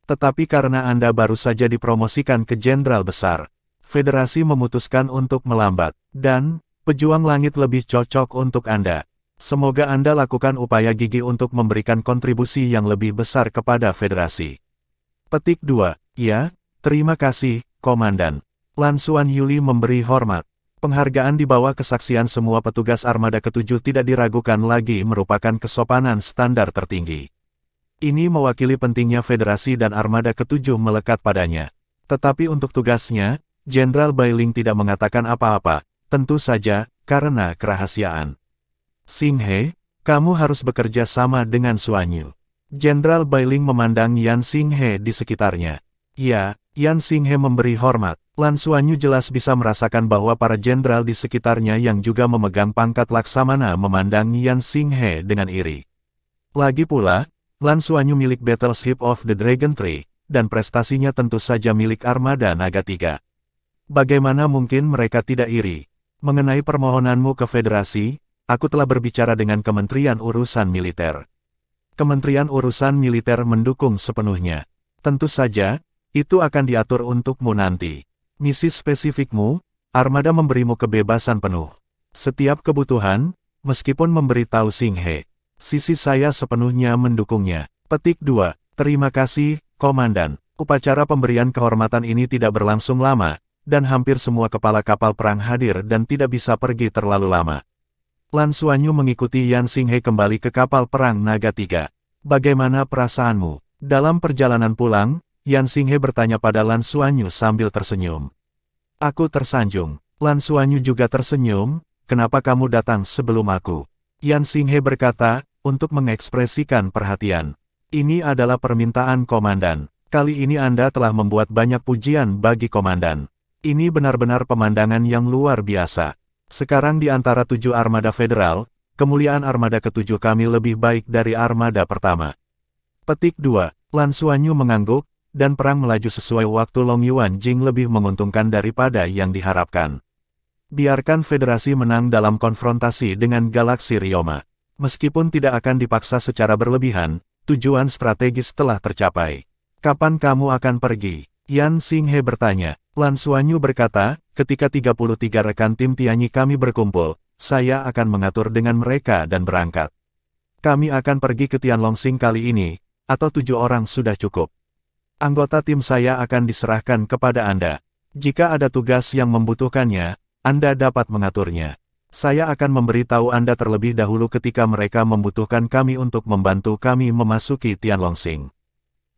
Tetapi karena Anda baru saja dipromosikan ke Jenderal Besar, Federasi memutuskan untuk melambat, dan pejuang langit lebih cocok untuk Anda. Semoga Anda lakukan upaya gigih untuk memberikan kontribusi yang lebih besar kepada Federasi. Petik 2. Ya. Terima kasih, Komandan. Lan Xuanyu memberi hormat. Penghargaan di bawah kesaksian semua petugas armada ke-7 tidak diragukan lagi merupakan kesopanan standar tertinggi. Ini mewakili pentingnya federasi dan armada ke-7 melekat padanya. Tetapi untuk tugasnya, Jenderal Bailing tidak mengatakan apa-apa, tentu saja, karena kerahasiaan. Xinghe, kamu harus bekerja sama dengan Xuanyu. Jenderal Bailing memandang Yan Xinghe di sekitarnya. Ya. Yan Xinghe memberi hormat. Lan Xuanyu jelas bisa merasakan bahwa para jenderal di sekitarnya yang juga memegang pangkat laksamana memandang Yan Xinghe dengan iri. Lagi pula, Lan Xuanyu milik Battleship of the Dragon Tree, dan prestasinya tentu saja milik armada Naga 3. Bagaimana mungkin mereka tidak iri? Mengenai permohonanmu ke federasi, aku telah berbicara dengan Kementerian Urusan Militer. Kementerian Urusan Militer mendukung sepenuhnya. Tentu saja, itu akan diatur untukmu nanti. Misi spesifikmu, armada memberimu kebebasan penuh. Setiap kebutuhan, meskipun memberitahu Xinghe, sisi saya sepenuhnya mendukungnya. Petik 2. Terima kasih, Komandan. Upacara pemberian kehormatan ini tidak berlangsung lama, dan hampir semua kepala kapal perang hadir dan tidak bisa pergi terlalu lama. Lan Xuanyu mengikuti Yan Xinghe kembali ke kapal perang Naga 3. Bagaimana perasaanmu? Dalam perjalanan pulang, Yan Xinghe bertanya pada Lan Xuanyu sambil tersenyum. Aku tersanjung. Lan Xuanyu juga tersenyum, kenapa kamu datang sebelum aku? Yan Xinghe berkata, untuk mengekspresikan perhatian. Ini adalah permintaan komandan. Kali ini Anda telah membuat banyak pujian bagi komandan. Ini benar-benar pemandangan yang luar biasa. Sekarang di antara 7 armada federal, kemuliaan armada ke-7 kami lebih baik dari armada pertama. Petik 2. Lan Xuanyu mengangguk, dan perang melaju sesuai waktu Long Yuan Jing lebih menguntungkan daripada yang diharapkan. Biarkan federasi menang dalam konfrontasi dengan galaksi Ryoma. Meskipun tidak akan dipaksa secara berlebihan, tujuan strategis telah tercapai. Kapan kamu akan pergi? Yan Xinghe bertanya. Lan Xuanyu berkata, ketika 33 rekan tim Tianyi kami berkumpul, saya akan mengatur dengan mereka dan berangkat. Kami akan pergi ke Tianlongxing kali ini, atau 7 orang sudah cukup. Anggota tim saya akan diserahkan kepada Anda. Jika ada tugas yang membutuhkannya, Anda dapat mengaturnya. Saya akan memberitahu Anda terlebih dahulu ketika mereka membutuhkan kami untuk membantu kami memasuki Tianlongxing.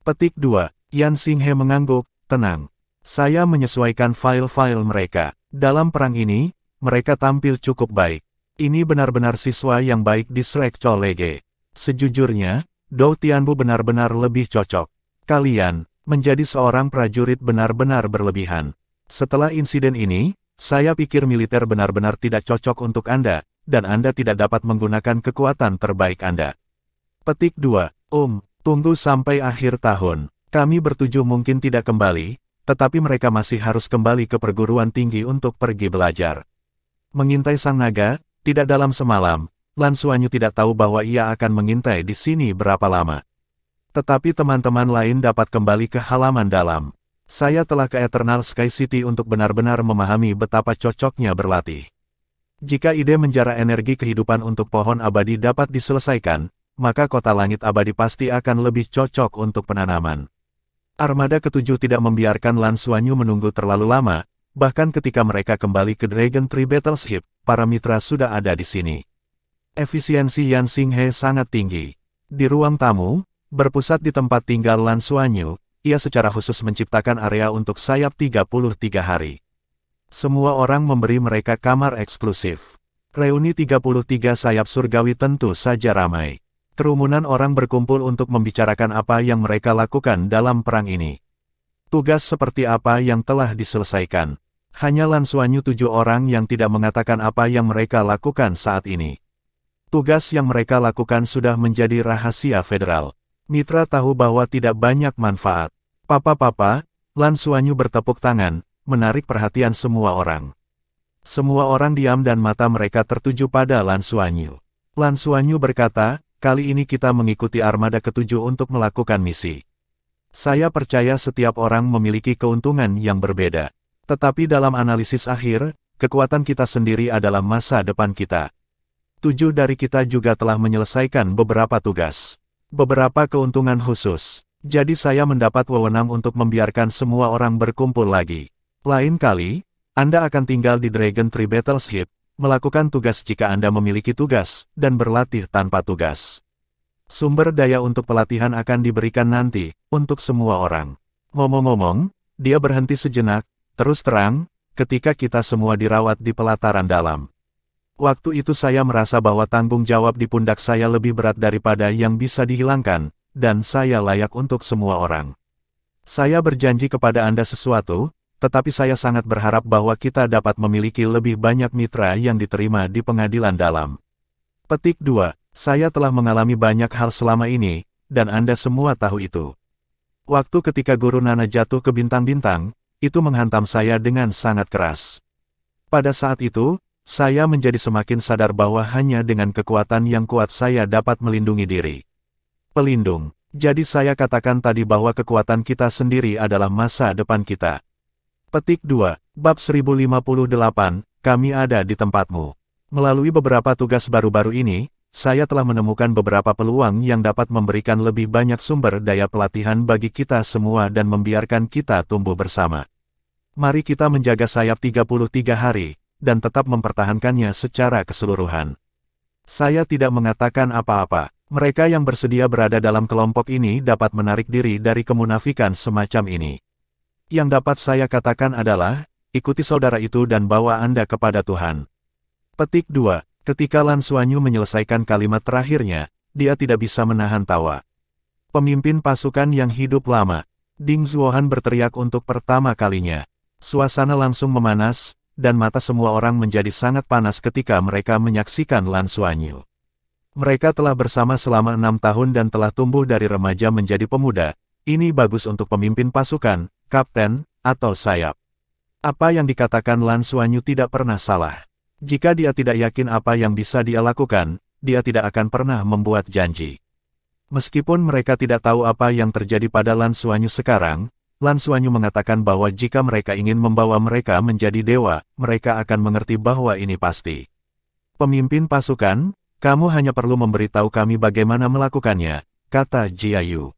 Petik 2. Yan Xinghe mengangguk, tenang. Saya menyesuaikan file-file mereka. Dalam perang ini, mereka tampil cukup baik. Ini benar-benar siswa yang baik di Shrek Cholege. Sejujurnya, Dou Tianbu benar-benar lebih cocok. Kalian, menjadi seorang prajurit benar-benar berlebihan. Setelah insiden ini, saya pikir militer benar-benar tidak cocok untuk Anda, dan Anda tidak dapat menggunakan kekuatan terbaik Anda. Petik 2. Tunggu sampai akhir tahun. Kami bertujuh mungkin tidak kembali, tetapi mereka masih harus kembali ke perguruan tinggi untuk pergi belajar. Mengintai sang naga, tidak dalam semalam, Lan Xuanyu tidak tahu bahwa ia akan mengintai di sini berapa lama. Tetapi teman-teman lain dapat kembali ke halaman dalam. Saya telah ke Eternal Sky City untuk benar-benar memahami betapa cocoknya berlatih. Jika ide menjara energi kehidupan untuk pohon abadi dapat diselesaikan, maka kota langit abadi pasti akan lebih cocok untuk penanaman. Armada ke-7 tidak membiarkan Lan Xuanyu menunggu terlalu lama, bahkan ketika mereka kembali ke Dragon Tree Battleship, para mitra sudah ada di sini. Efisiensi Yan Xinghe sangat tinggi. Di ruang tamu, berpusat di tempat tinggal Lan Xuanyu, ia secara khusus menciptakan area untuk sayap 33 hari. Semua orang memberi mereka kamar eksklusif. Reuni 33 sayap surgawi tentu saja ramai. Kerumunan orang berkumpul untuk membicarakan apa yang mereka lakukan dalam perang ini. Tugas seperti apa yang telah diselesaikan. Hanya Lan Xuanyu 7 orang yang tidak mengatakan apa yang mereka lakukan saat ini. Tugas yang mereka lakukan sudah menjadi rahasia federal. Mitra tahu bahwa tidak banyak manfaat. Papa, Lan Xuanyu bertepuk tangan, menarik perhatian semua orang. Semua orang diam dan mata mereka tertuju pada Lan Xuanyu. Lan Xuanyu berkata, kali ini kita mengikuti armada ke-7 untuk melakukan misi. Saya percaya setiap orang memiliki keuntungan yang berbeda. Tetapi dalam analisis akhir, kekuatan kita sendiri adalah masa depan kita. 7 dari kita juga telah menyelesaikan beberapa tugas. Beberapa keuntungan khusus. Jadi saya mendapat wewenang untuk membiarkan semua orang berkumpul lagi. Lain kali, Anda akan tinggal di Dragon Tree Battleship, melakukan tugas jika Anda memiliki tugas, dan berlatih tanpa tugas. Sumber daya untuk pelatihan akan diberikan nanti, untuk semua orang. Ngomong-ngomong, dia berhenti sejenak, terus terang, ketika kita semua dirawat di pelataran dalam. Waktu itu saya merasa bahwa tanggung jawab di pundak saya lebih berat daripada yang bisa dihilangkan, dan saya layak untuk semua orang. Saya berjanji kepada Anda sesuatu, tetapi saya sangat berharap bahwa kita dapat memiliki lebih banyak mitra yang diterima di pengadilan dalam. Petik 2. Saya telah mengalami banyak hal selama ini, dan Anda semua tahu itu. Waktu ketika Guru Nana jatuh ke bintang-bintang, itu menghantam saya dengan sangat keras. Pada saat itu, saya menjadi semakin sadar bahwa hanya dengan kekuatan yang kuat saya dapat melindungi diri. Pelindung. Jadi saya katakan tadi bahwa kekuatan kita sendiri adalah masa depan kita. Petik 2. Bab 1058, kami ada di tempatmu. Melalui beberapa tugas baru-baru ini, saya telah menemukan beberapa peluang yang dapat memberikan lebih banyak sumber daya pelatihan bagi kita semua dan membiarkan kita tumbuh bersama. Mari kita menjaga sayap 33 hari, dan tetap mempertahankannya secara keseluruhan. Saya tidak mengatakan apa-apa. Mereka yang bersedia berada dalam kelompok ini dapat menarik diri dari kemunafikan semacam ini. Yang dapat saya katakan adalah, ikuti saudara itu dan bawa Anda kepada Tuhan. Petik 2. Ketika Lan Xuanyu menyelesaikan kalimat terakhirnya, dia tidak bisa menahan tawa. Pemimpin pasukan yang hidup lama. Ding Zuohan berteriak untuk pertama kalinya. Suasana langsung memanas, dan mata semua orang menjadi sangat panas ketika mereka menyaksikan Lan Xuanyu. Mereka telah bersama selama 6 tahun dan telah tumbuh dari remaja menjadi pemuda. Ini bagus untuk pemimpin pasukan, kapten, atau sayap. Apa yang dikatakan Lan Xuanyu tidak pernah salah. Jika dia tidak yakin apa yang bisa dia lakukan, dia tidak akan pernah membuat janji. Meskipun mereka tidak tahu apa yang terjadi pada Lan Xuanyu sekarang, Lan Xuanyu mengatakan bahwa jika mereka ingin membawa mereka menjadi dewa, mereka akan mengerti bahwa ini pasti. Pemimpin pasukan, kamu hanya perlu memberitahu kami bagaimana melakukannya, kata Jiayu.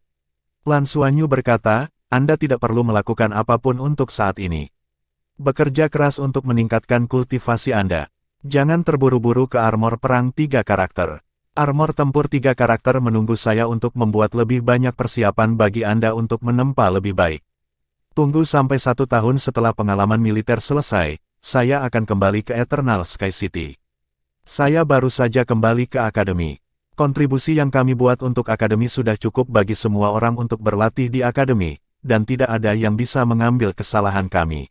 Lan Xuanyu berkata, Anda tidak perlu melakukan apapun untuk saat ini. Bekerja keras untuk meningkatkan kultivasi Anda. Jangan terburu-buru ke armor perang 3 karakter. Armor tempur 3 karakter menunggu saya untuk membuat lebih banyak persiapan bagi Anda untuk menempa lebih baik. Tunggu sampai 1 tahun setelah pengalaman militer selesai, saya akan kembali ke Eternal Sky City. Saya baru saja kembali ke akademi. Kontribusi yang kami buat untuk akademi sudah cukup bagi semua orang untuk berlatih di akademi, dan tidak ada yang bisa mengambil kesalahan kami.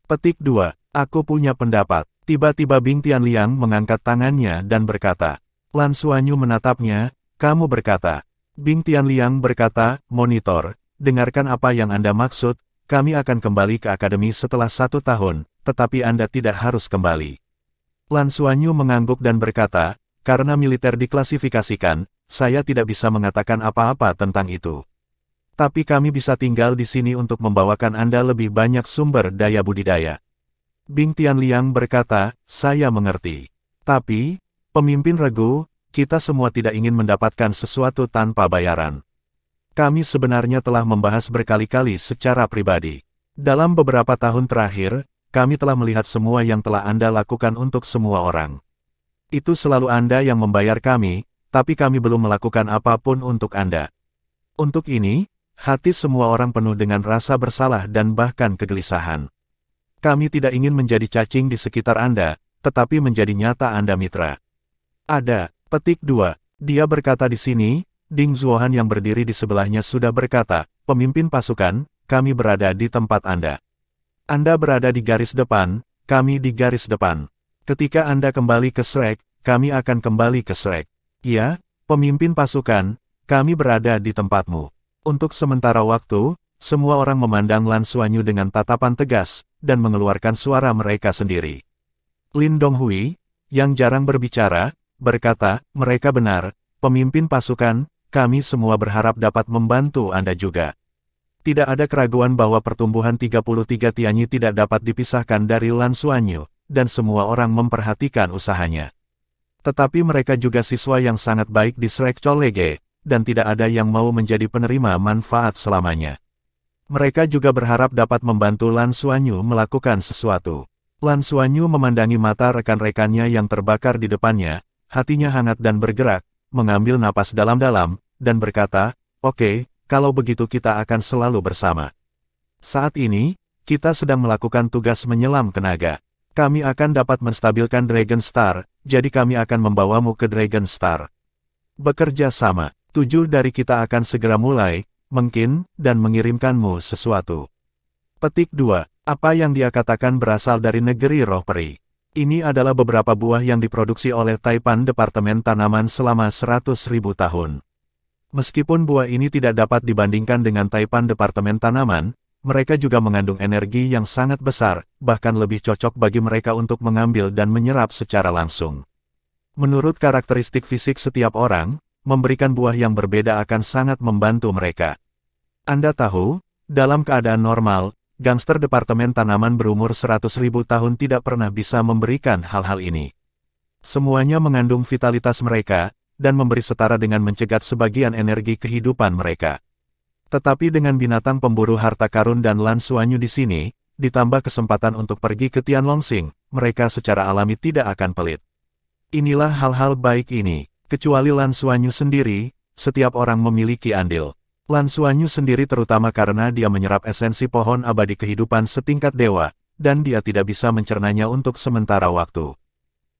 Petik 2. Aku punya pendapat. Tiba-tiba Bing Tianliang mengangkat tangannya dan berkata. Lan Xuanyu menatapnya, kamu berkata. Bing Tianliang berkata, monitor, dengarkan apa yang Anda maksud, kami akan kembali ke akademi setelah 1 tahun, tetapi Anda tidak harus kembali. Lan Xuanyu mengangguk dan berkata, karena militer diklasifikasikan, saya tidak bisa mengatakan apa-apa tentang itu. Tapi kami bisa tinggal di sini untuk membawakan Anda lebih banyak sumber daya budidaya. Bing Tianliang berkata, saya mengerti. Tapi, pemimpin regu, kita semua tidak ingin mendapatkan sesuatu tanpa bayaran. Kami sebenarnya telah membahas berkali-kali secara pribadi. Dalam beberapa tahun terakhir, kami telah melihat semua yang telah Anda lakukan untuk semua orang. Itu selalu Anda yang membayar kami, tapi kami belum melakukan apapun untuk Anda. Untuk ini, hati semua orang penuh dengan rasa bersalah dan bahkan kegelisahan. Kami tidak ingin menjadi cacing di sekitar Anda, tetapi menjadi nyata Anda mitra. Ada. Petik 2. Dia berkata di sini, Ding Zuohan yang berdiri di sebelahnya sudah berkata, pemimpin pasukan, kami berada di tempat Anda. Anda berada di garis depan, kami di garis depan. Ketika Anda kembali ke Shrek, kami akan kembali ke Shrek. Ya, pemimpin pasukan, kami berada di tempatmu. Untuk sementara waktu, semua orang memandang Lan Xuanyu dengan tatapan tegas, dan mengeluarkan suara mereka sendiri. Lin Donghui, yang jarang berbicara, berkata, mereka benar, pemimpin pasukan, kami semua berharap dapat membantu Anda juga. Tidak ada keraguan bahwa pertumbuhan 33 Tianyi tidak dapat dipisahkan dari Lan Xuanyu, dan semua orang memperhatikan usahanya. Tetapi mereka juga siswa yang sangat baik di Shrek College, dan tidak ada yang mau menjadi penerima manfaat selamanya. Mereka juga berharap dapat membantu Lan Xuanyu melakukan sesuatu. Lan Xuanyu memandangi mata rekan-rekannya yang terbakar di depannya, hatinya hangat dan bergerak, mengambil napas dalam-dalam, dan berkata, oke, kalau begitu kita akan selalu bersama. Saat ini, kita sedang melakukan tugas menyelam ke naga. Kami akan dapat menstabilkan Dragon Star, jadi kami akan membawamu ke Dragon Star. Bekerja sama, 7 dari kita akan segera mulai, mungkin, dan mengirimkanmu sesuatu. Petik 2. Apa yang dia katakan berasal dari negeri roh peri. Ini adalah beberapa buah yang diproduksi oleh Taipan Departemen Tanaman selama 100.000 tahun. Meskipun buah ini tidak dapat dibandingkan dengan Taipan Departemen Tanaman, mereka juga mengandung energi yang sangat besar, bahkan lebih cocok bagi mereka untuk mengambil dan menyerap secara langsung. Menurut karakteristik fisik setiap orang, memberikan buah yang berbeda akan sangat membantu mereka. Anda tahu, dalam keadaan normal, gangster Departemen Tanaman berumur 100.000 tahun tidak pernah bisa memberikan hal-hal ini. Semuanya mengandung vitalitas mereka, dan memberi setara dengan mencegat sebagian energi kehidupan mereka. Tetapi dengan binatang pemburu harta karun dan Lan Xuanyu di sini, ditambah kesempatan untuk pergi ke Tianlongsing, mereka secara alami tidak akan pelit. Inilah hal-hal baik ini, kecuali Lan Xuanyu sendiri, setiap orang memiliki andil. Lan Xuanyu sendiri terutama karena dia menyerap esensi pohon abadi kehidupan setingkat dewa, dan dia tidak bisa mencernanya untuk sementara waktu.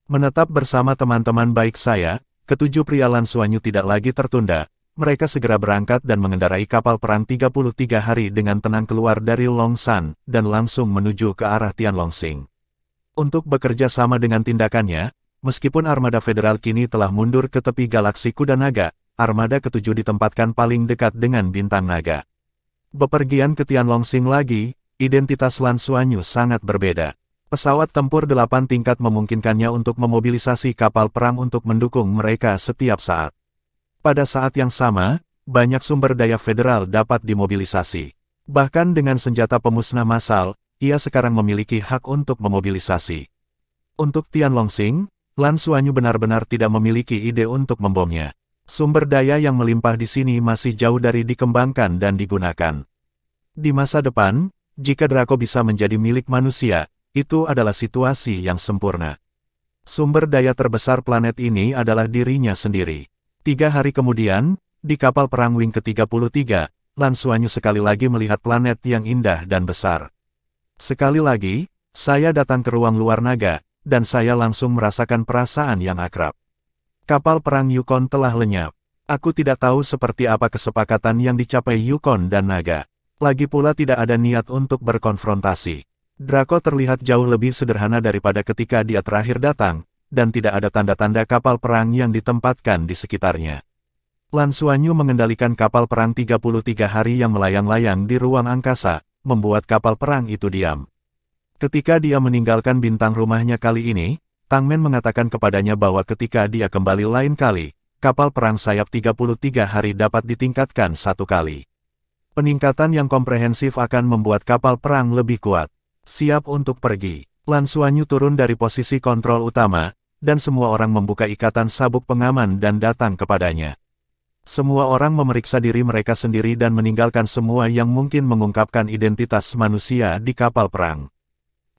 Menetap bersama teman-teman baik saya, ketujuh pria Lan Xuanyu tidak lagi tertunda. Mereka segera berangkat dan mengendarai kapal perang 33 hari dengan tenang keluar dari Longshan, dan langsung menuju ke arah Tianlongxing. Untuk bekerja sama dengan tindakannya, meskipun armada federal kini telah mundur ke tepi galaksi Kuda Naga, armada ketujuh ditempatkan paling dekat dengan Bintang Naga. Bepergian ke Tianlongxing lagi, identitas Lan Xuanyu sangat berbeda. Pesawat tempur 8 tingkat memungkinkannya untuk memobilisasi kapal perang untuk mendukung mereka setiap saat. Pada saat yang sama, banyak sumber daya federal dapat dimobilisasi. Bahkan dengan senjata pemusnah massal, ia sekarang memiliki hak untuk memobilisasi. Untuk Tianlongxing, Lan Xuanyu benar-benar tidak memiliki ide untuk membomnya. Sumber daya yang melimpah di sini masih jauh dari dikembangkan dan digunakan. Di masa depan, jika Draco bisa menjadi milik manusia, itu adalah situasi yang sempurna. Sumber daya terbesar planet ini adalah dirinya sendiri. 3 hari kemudian, di kapal perang Wing ke-33, Lan Xuanyu sekali lagi melihat planet yang indah dan besar. Sekali lagi, saya datang ke ruang luar naga, dan saya langsung merasakan perasaan yang akrab. Kapal perang Yukon telah lenyap. Aku tidak tahu seperti apa kesepakatan yang dicapai Yukon dan Naga. Lagi pula tidak ada niat untuk berkonfrontasi. Draco terlihat jauh lebih sederhana daripada ketika dia terakhir datang, dan tidak ada tanda-tanda kapal perang yang ditempatkan di sekitarnya. Lan Xuanyu mengendalikan kapal perang 33 hari yang melayang-layang di ruang angkasa, membuat kapal perang itu diam. Ketika dia meninggalkan bintang rumahnya kali ini, Tang Men mengatakan kepadanya bahwa ketika dia kembali lain kali, kapal perang sayap 33 hari dapat ditingkatkan 1 kali. Peningkatan yang komprehensif akan membuat kapal perang lebih kuat. Siap untuk pergi. Lan Xuanyu turun dari posisi kontrol utama, dan semua orang membuka ikatan sabuk pengaman dan datang kepadanya. Semua orang memeriksa diri mereka sendiri dan meninggalkan semua yang mungkin mengungkapkan identitas manusia di kapal perang.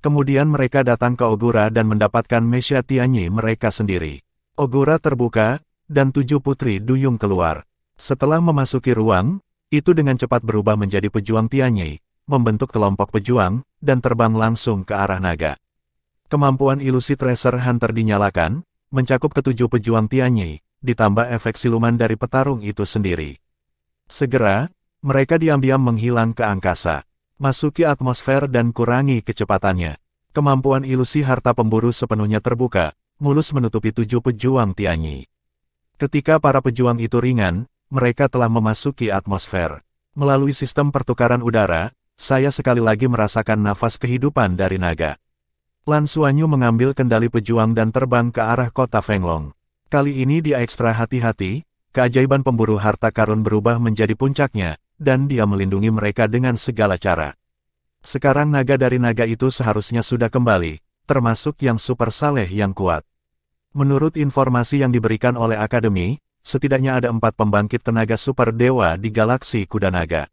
Kemudian mereka datang ke Ogura dan mendapatkan Mesya Tianyi mereka sendiri. Ogura terbuka, dan 7 putri duyung keluar. Setelah memasuki ruang, itu dengan cepat berubah menjadi pejuang Tianyi, membentuk kelompok pejuang, dan terbang langsung ke arah naga. Kemampuan ilusi Treasure Hunter dinyalakan, mencakup ketujuh pejuang Tianyi, ditambah efek siluman dari petarung itu sendiri. Segera, mereka diam-diam menghilang ke angkasa. Masuki atmosfer dan kurangi kecepatannya. Kemampuan ilusi harta pemburu sepenuhnya terbuka, mulus menutupi 7 pejuang Tianyi. Ketika para pejuang itu ringan, mereka telah memasuki atmosfer. Melalui sistem pertukaran udara, saya sekali lagi merasakan nafas kehidupan dari naga. Lan Xuanyu mengambil kendali pejuang dan terbang ke arah kota Fenglong. Kali ini dia ekstra hati-hati, keajaiban pemburu harta karun berubah menjadi puncaknya, dan dia melindungi mereka dengan segala cara. Sekarang naga dari naga itu seharusnya sudah kembali, termasuk yang super saleh yang kuat. Menurut informasi yang diberikan oleh Akademi, setidaknya ada 4 pembangkit tenaga super dewa di galaksi Kuda Naga.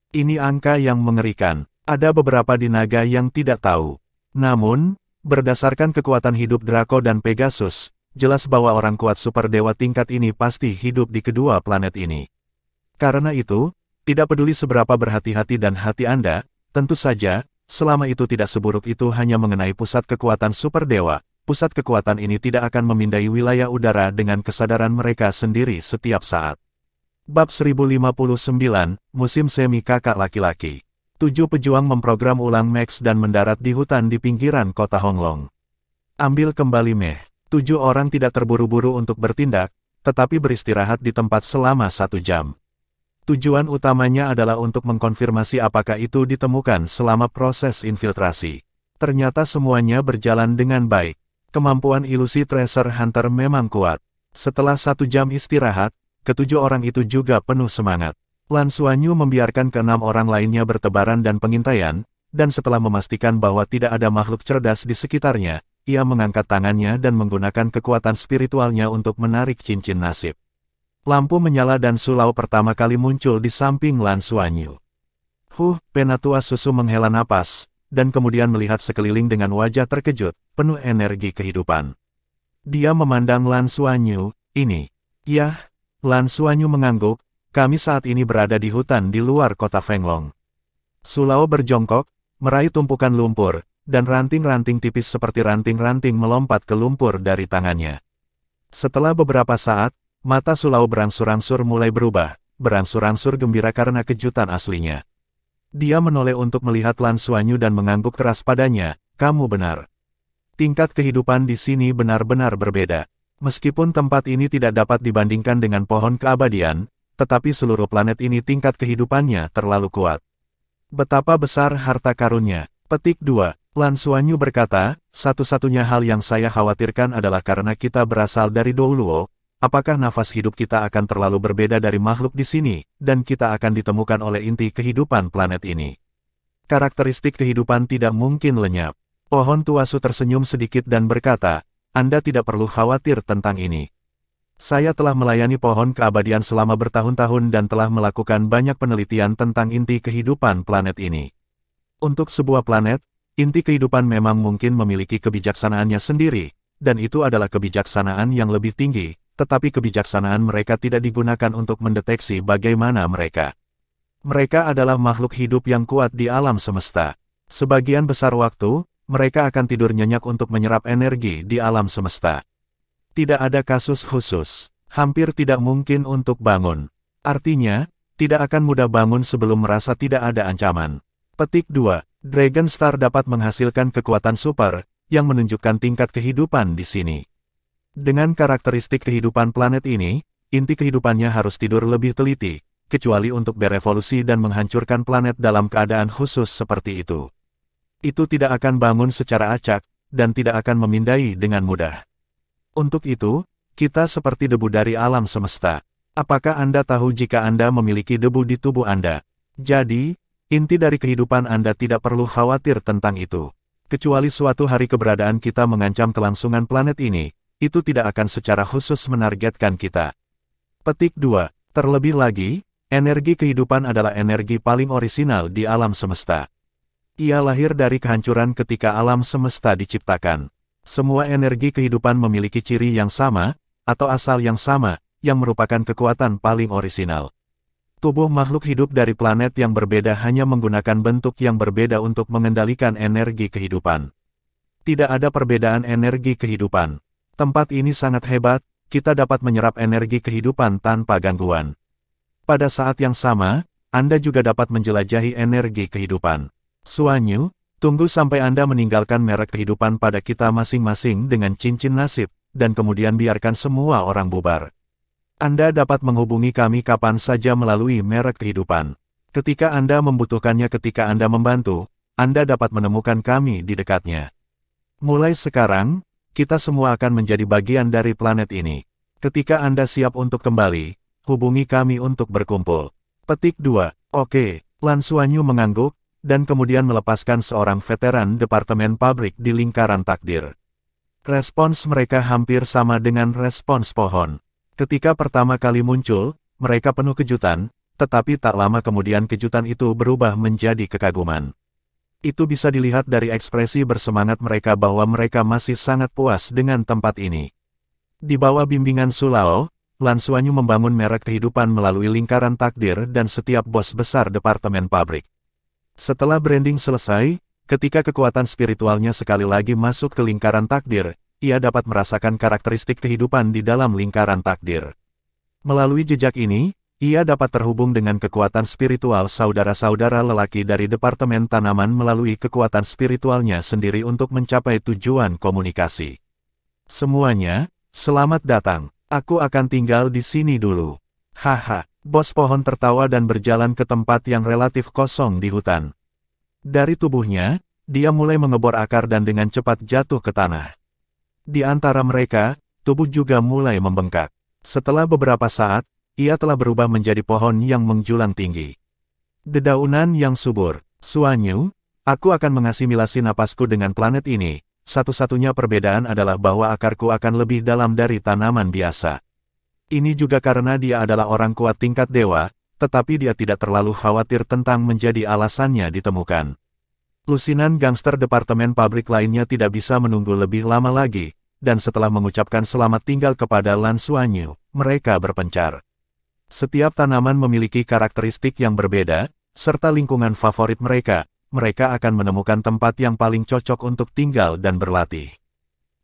Ini angka yang mengerikan. Ada beberapa di naga yang tidak tahu. Namun, berdasarkan kekuatan hidup Draco dan Pegasus, jelas bahwa orang kuat super dewa tingkat ini pasti hidup di kedua planet ini. Karena itu, tidak peduli seberapa berhati-hati dan hati Anda, tentu saja, selama itu tidak seburuk itu hanya mengenai pusat kekuatan super dewa, pusat kekuatan ini tidak akan memindai wilayah udara dengan kesadaran mereka sendiri setiap saat. Bab 1059, Musim Semi Kakak Laki-Laki. 7 pejuang memprogram ulang Max dan mendarat di hutan di pinggiran kota Honglong. Ambil kembali Meh. 7 orang tidak terburu-buru untuk bertindak, tetapi beristirahat di tempat selama 1 jam. Tujuan utamanya adalah untuk mengkonfirmasi apakah itu ditemukan selama proses infiltrasi. Ternyata semuanya berjalan dengan baik. Kemampuan ilusi Treasure Hunter memang kuat. Setelah 1 jam istirahat, ketujuh orang itu juga penuh semangat. Lan Xuanyu membiarkan ke-6 orang lainnya bertebaran dan pengintaian, dan setelah memastikan bahwa tidak ada makhluk cerdas di sekitarnya, ia mengangkat tangannya dan menggunakan kekuatan spiritualnya untuk menarik cincin nasib. Lampu menyala dan Sulau pertama kali muncul di samping Lan Xuanyu. Penatua Susu menghela napas, dan kemudian melihat sekeliling dengan wajah terkejut, penuh energi kehidupan. Dia memandang Lan Xuanyu, ini. Yah, Lan Xuanyu mengangguk. Kami saat ini berada di hutan di luar kota Fenglong. Sulau berjongkok, meraih tumpukan lumpur, dan ranting-ranting tipis seperti ranting-ranting melompat ke lumpur dari tangannya. Setelah beberapa saat, mata Sulao berangsur-angsur mulai berubah, berangsur-angsur gembira karena kejutan aslinya. Dia menoleh untuk melihat Lan Xuanyu dan mengangguk keras padanya, "Kamu benar. Tingkat kehidupan di sini benar-benar berbeda. Meskipun tempat ini tidak dapat dibandingkan dengan pohon keabadian, tetapi seluruh planet ini tingkat kehidupannya terlalu kuat. Betapa besar harta karunnya." Petik 2. Lan Xuanyu berkata, "Satu-satunya hal yang saya khawatirkan adalah karena kita berasal dari Douluo, apakah nafas hidup kita akan terlalu berbeda dari makhluk di sini, dan kita akan ditemukan oleh inti kehidupan planet ini. Karakteristik kehidupan tidak mungkin lenyap." Pohon tuasu tersenyum sedikit dan berkata, "Anda tidak perlu khawatir tentang ini. Saya telah melayani pohon keabadian selama bertahun-tahun dan telah melakukan banyak penelitian tentang inti kehidupan planet ini. Untuk sebuah planet, inti kehidupan memang mungkin memiliki kebijaksanaannya sendiri, dan itu adalah kebijaksanaan yang lebih tinggi, tetapi kebijaksanaan mereka tidak digunakan untuk mendeteksi bagaimana mereka. Mereka adalah makhluk hidup yang kuat di alam semesta. Sebagian besar waktu, mereka akan tidur nyenyak untuk menyerap energi di alam semesta. Tidak ada kasus khusus, hampir tidak mungkin untuk bangun. Artinya, tidak akan mudah bangun sebelum merasa tidak ada ancaman." Petik 2. Dragon Star dapat menghasilkan kekuatan super, yang menunjukkan tingkat kehidupan di sini. Dengan karakteristik kehidupan planet ini, inti kehidupannya harus tidur lebih teliti, kecuali untuk berevolusi dan menghancurkan planet dalam keadaan khusus seperti itu. Itu tidak akan bangun secara acak, dan tidak akan memindai dengan mudah. Untuk itu, kita seperti debu dari alam semesta. Apakah Anda tahu jika Anda memiliki debu di tubuh Anda? Jadi, inti dari kehidupan Anda tidak perlu khawatir tentang itu. Kecuali suatu hari keberadaan kita mengancam kelangsungan planet ini, itu tidak akan secara khusus menargetkan kita. Petik 2. Terlebih lagi, energi kehidupan adalah energi paling orisinal di alam semesta. Ia lahir dari kehancuran ketika alam semesta diciptakan. Semua energi kehidupan memiliki ciri yang sama, atau asal yang sama, yang merupakan kekuatan paling orisinal. Tubuh makhluk hidup dari planet yang berbeda hanya menggunakan bentuk yang berbeda untuk mengendalikan energi kehidupan. Tidak ada perbedaan energi kehidupan. Tempat ini sangat hebat, kita dapat menyerap energi kehidupan tanpa gangguan. Pada saat yang sama, Anda juga dapat menjelajahi energi kehidupan. Xuanyu, tunggu sampai Anda meninggalkan merek kehidupan pada kita masing-masing dengan cincin nasib, dan kemudian biarkan semua orang bubar. Anda dapat menghubungi kami kapan saja melalui merek kehidupan. Ketika Anda membutuhkannya, ketika Anda membantu, Anda dapat menemukan kami di dekatnya. Mulai sekarang, kita semua akan menjadi bagian dari planet ini. Ketika Anda siap untuk kembali, hubungi kami untuk berkumpul. Petik 2. Oke, Lan Xuanyu mengangguk, dan kemudian melepaskan seorang veteran departemen pabrik di lingkaran takdir. Respons mereka hampir sama dengan respons pohon. Ketika pertama kali muncul, mereka penuh kejutan, tetapi tak lama kemudian kejutan itu berubah menjadi kekaguman. Itu bisa dilihat dari ekspresi bersemangat mereka bahwa mereka masih sangat puas dengan tempat ini. Di bawah bimbingan Sulao, Lan Xuanyu membangun merek kehidupan melalui lingkaran takdir dan setiap bos besar departemen pabrik. Setelah branding selesai, ketika kekuatan spiritualnya sekali lagi masuk ke lingkaran takdir, ia dapat merasakan karakteristik kehidupan di dalam lingkaran takdir. Melalui jejak ini, ia dapat terhubung dengan kekuatan spiritual saudara-saudara lelaki dari Departemen Tanaman melalui kekuatan spiritualnya sendiri untuk mencapai tujuan komunikasi. Semuanya, selamat datang. Aku akan tinggal di sini dulu. Haha, bos pohon tertawa dan berjalan ke tempat yang relatif kosong di hutan. Dari tubuhnya, dia mulai mengebor akar dan dengan cepat jatuh ke tanah. Di antara mereka, tubuh juga mulai membengkak. Setelah beberapa saat, ia telah berubah menjadi pohon yang menjulang tinggi. Dedaunan yang subur. Xuanyu, aku akan mengasimilasi napasku dengan planet ini. Satu-satunya perbedaan adalah bahwa akarku akan lebih dalam dari tanaman biasa. Ini juga karena dia adalah orang kuat tingkat dewa, tetapi dia tidak terlalu khawatir tentang menjadi alasannya ditemukan. Lusinan gangster departemen pabrik lainnya tidak bisa menunggu lebih lama lagi, dan setelah mengucapkan selamat tinggal kepada Lan Xuanyu, mereka berpencar. Setiap tanaman memiliki karakteristik yang berbeda, serta lingkungan favorit mereka, mereka akan menemukan tempat yang paling cocok untuk tinggal dan berlatih.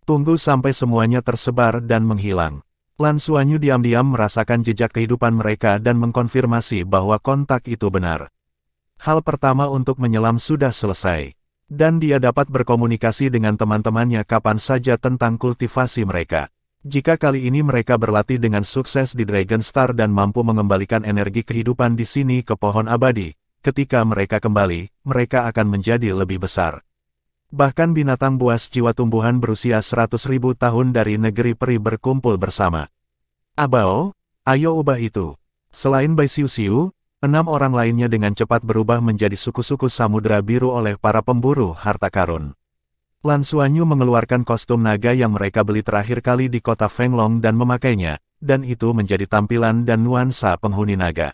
Tunggu sampai semuanya tersebar dan menghilang. Lan Xuanyu diam-diam merasakan jejak kehidupan mereka dan mengkonfirmasi bahwa kontak itu benar. Hal pertama untuk menyelam sudah selesai. Dan dia dapat berkomunikasi dengan teman-temannya kapan saja tentang kultivasi mereka. Jika kali ini mereka berlatih dengan sukses di Dragon Star dan mampu mengembalikan energi kehidupan di sini ke pohon abadi, ketika mereka kembali, mereka akan menjadi lebih besar. Bahkan binatang buas jiwa tumbuhan berusia 100.000 tahun dari negeri peri berkumpul bersama. Abao, ayo ubah itu. Selain Bai Xiuxiu, 6 orang lainnya dengan cepat berubah menjadi suku-suku samudera biru oleh para pemburu harta karun. Lan Xuanyu mengeluarkan kostum naga yang mereka beli terakhir kali di kota Fenglong dan memakainya, dan itu menjadi tampilan dan nuansa penghuni naga.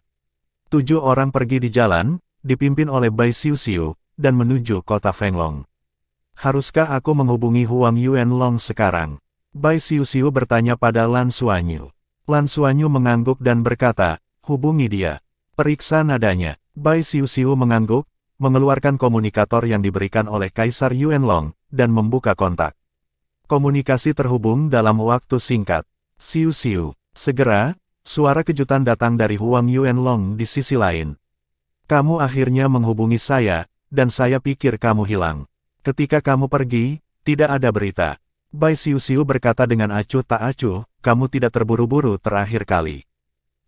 7 orang pergi di jalan, dipimpin oleh Bai Xiuxiu, dan menuju kota Fenglong. Haruskah aku menghubungi Huang Yuanlong sekarang? Bai Xiuxiu bertanya pada Lan Xuanyu. Lan Xuanyu mengangguk dan berkata, hubungi dia. Periksa nadanya. Bai Xiuxiu mengangguk, mengeluarkan komunikator yang diberikan oleh Kaisar Yuanlong, dan membuka kontak. Komunikasi terhubung dalam waktu singkat. Xiuxiu. Segera, suara kejutan datang dari Huang Yuanlong di sisi lain. Kamu akhirnya menghubungi saya, dan saya pikir kamu hilang. Ketika kamu pergi, tidak ada berita. Bai Xiuxiu berkata dengan acuh tak acuh, kamu tidak terburu-buru terakhir kali.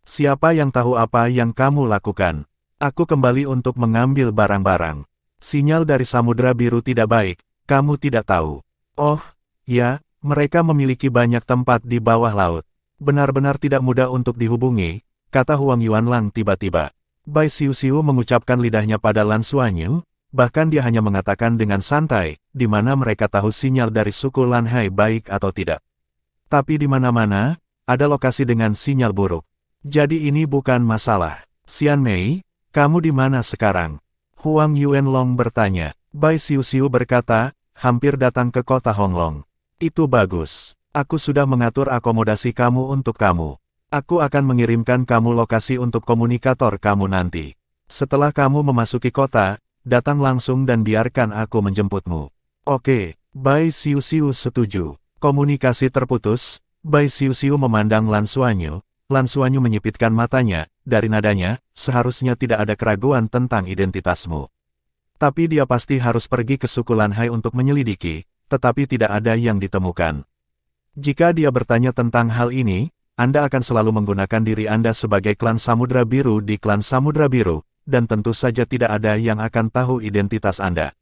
Siapa yang tahu apa yang kamu lakukan? Aku kembali untuk mengambil barang-barang. Sinyal dari Samudra Biru tidak baik, kamu tidak tahu. Oh, ya, mereka memiliki banyak tempat di bawah laut. Benar-benar tidak mudah untuk dihubungi, kata Huang Yuanlang tiba-tiba. Bai Xiuxiu mengucapkan lidahnya pada Lan Xuanyu, bahkan dia hanya mengatakan dengan santai, di mana mereka tahu sinyal dari suku Lan Hai baik atau tidak. Tapi di mana-mana, ada lokasi dengan sinyal buruk. Jadi ini bukan masalah. Xian Mei, kamu di mana sekarang? Huang Yuanlong bertanya. Bai Xiuxiu berkata, hampir datang ke kota Honglong. Itu bagus. Aku sudah mengatur akomodasi kamu untuk kamu. Aku akan mengirimkan kamu lokasi untuk komunikator kamu nanti. Setelah kamu memasuki kota, datang langsung dan biarkan aku menjemputmu. Oke, Bai Xiuxiu setuju. Komunikasi terputus, Bai Xiuxiu memandang Lan Xuanyu. Lan Xuanyu menyipitkan matanya, dari nadanya, seharusnya tidak ada keraguan tentang identitasmu. Tapi dia pasti harus pergi ke suku Lan Hai untuk menyelidiki, tetapi tidak ada yang ditemukan. Jika dia bertanya tentang hal ini, Anda akan selalu menggunakan diri Anda sebagai klan Samudra Biru di klan Samudra Biru, dan tentu saja tidak ada yang akan tahu identitas Anda.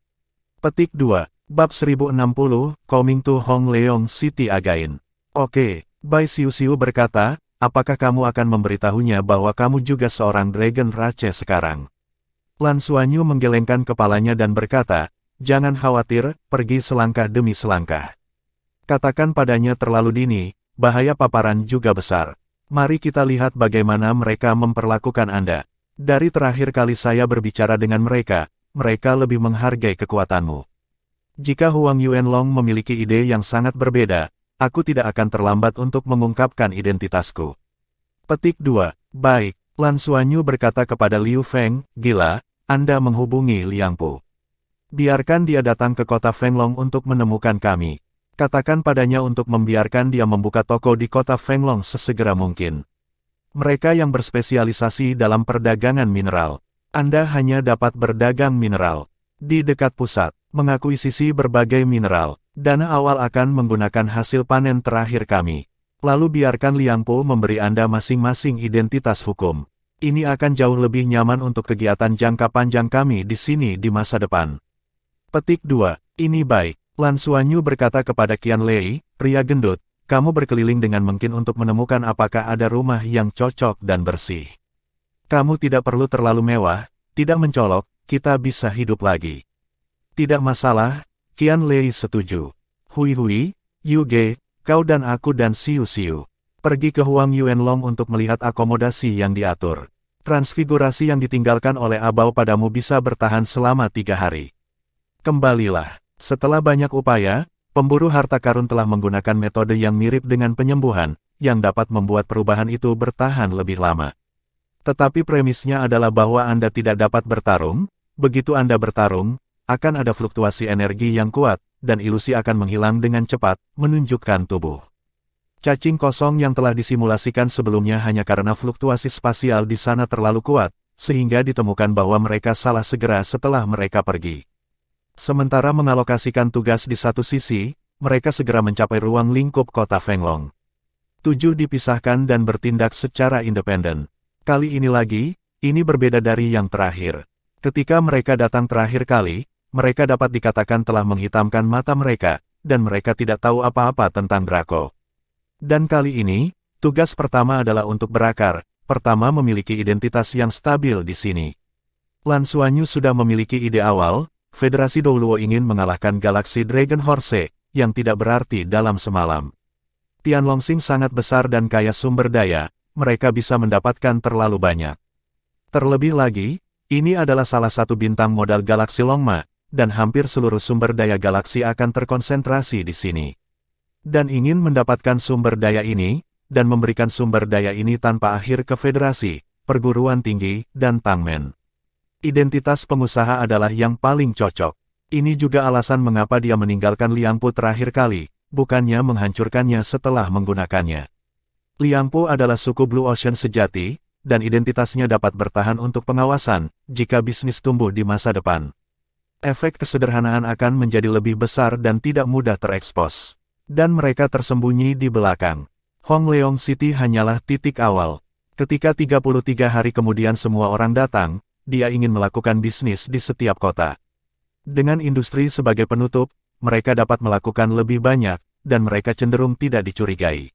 Petik 2, Bab 1060, Coming to Hongleong City again. Oke, Bai Xiuxiu berkata, apakah kamu akan memberitahunya bahwa kamu juga seorang Dragon Rache sekarang? Lan Xuanyu menggelengkan kepalanya dan berkata, jangan khawatir, pergi selangkah demi selangkah. Katakan padanya terlalu dini, bahaya paparan juga besar. Mari kita lihat bagaimana mereka memperlakukan Anda. Dari terakhir kali saya berbicara dengan mereka, mereka lebih menghargai kekuatanmu. Jika Huang Yuanlong memiliki ide yang sangat berbeda, aku tidak akan terlambat untuk mengungkapkan identitasku. Petik 2. Baik, Lan Xuanyu berkata kepada Liu Feng, gila, Anda menghubungi Liang Po. Biarkan dia datang ke kota Fenglong untuk menemukan kami. Katakan padanya untuk membiarkan dia membuka toko di kota Fenglong sesegera mungkin. Mereka yang berspesialisasi dalam perdagangan mineral. Anda hanya dapat berdagang mineral. Di dekat pusat, mengakuisisi berbagai mineral. Dana awal akan menggunakan hasil panen terakhir kami. Lalu biarkan Liang Po memberi Anda masing-masing identitas hukum. Ini akan jauh lebih nyaman untuk kegiatan jangka panjang kami di sini di masa depan. Petik 2. Ini baik. Lan Xuanyu berkata kepada Qian Lei, pria gendut, kamu berkeliling dengan mungkin untuk menemukan apakah ada rumah yang cocok dan bersih. Kamu tidak perlu terlalu mewah, tidak mencolok, kita bisa hidup lagi. Tidak masalah, Qian Lei setuju. Hui, Yu Ge, kau dan aku dan Xiuxiu pergi ke Huang Yuanlong untuk melihat akomodasi yang diatur. Transfigurasi yang ditinggalkan oleh Abao padamu bisa bertahan selama 3 hari. Kembalilah. Setelah banyak upaya, pemburu harta karun telah menggunakan metode yang mirip dengan penyembuhan, yang dapat membuat perubahan itu bertahan lebih lama. Tetapi premisnya adalah bahwa Anda tidak dapat bertarung, begitu Anda bertarung, akan ada fluktuasi energi yang kuat, dan ilusi akan menghilang dengan cepat, menunjukkan tubuh. Cacing kosong yang telah disimulasikan sebelumnya hanya karena fluktuasi spasial di sana terlalu kuat, sehingga ditemukan bahwa mereka salah segera setelah mereka pergi. Sementara mengalokasikan tugas di satu sisi, mereka segera mencapai ruang lingkup kota Fenglong. 7 dipisahkan dan bertindak secara independen. Kali ini lagi, ini berbeda dari yang terakhir. Ketika mereka datang terakhir kali, mereka dapat dikatakan telah menghitamkan mata mereka, dan mereka tidak tahu apa-apa tentang Draco. Dan kali ini, tugas pertama adalah untuk berakar, pertama memiliki identitas yang stabil di sini. Lan Xuanyu sudah memiliki ide awal, Federasi Douluo ingin mengalahkan galaksi Dragon Horse, yang tidak berarti dalam semalam. Tianlongxing sangat besar dan kaya sumber daya, mereka bisa mendapatkan terlalu banyak. Terlebih lagi, ini adalah salah satu bintang modal galaksi Longma, dan hampir seluruh sumber daya galaksi akan terkonsentrasi di sini. Dan ingin mendapatkan sumber daya ini, dan memberikan sumber daya ini tanpa akhir ke federasi, perguruan tinggi, dan Tangmen. Identitas pengusaha adalah yang paling cocok. Ini juga alasan mengapa dia meninggalkan Liangpu terakhir kali, bukannya menghancurkannya setelah menggunakannya. Liangpu adalah suku Blue Ocean sejati, dan identitasnya dapat bertahan untuk pengawasan, jika bisnis tumbuh di masa depan. Efek kesederhanaan akan menjadi lebih besar dan tidak mudah terekspos. Dan mereka tersembunyi di belakang. Hongleong City hanyalah titik awal. Ketika 33 hari kemudian semua orang datang, dia ingin melakukan bisnis di setiap kota. Dengan industri sebagai penutup, mereka dapat melakukan lebih banyak, dan mereka cenderung tidak dicurigai.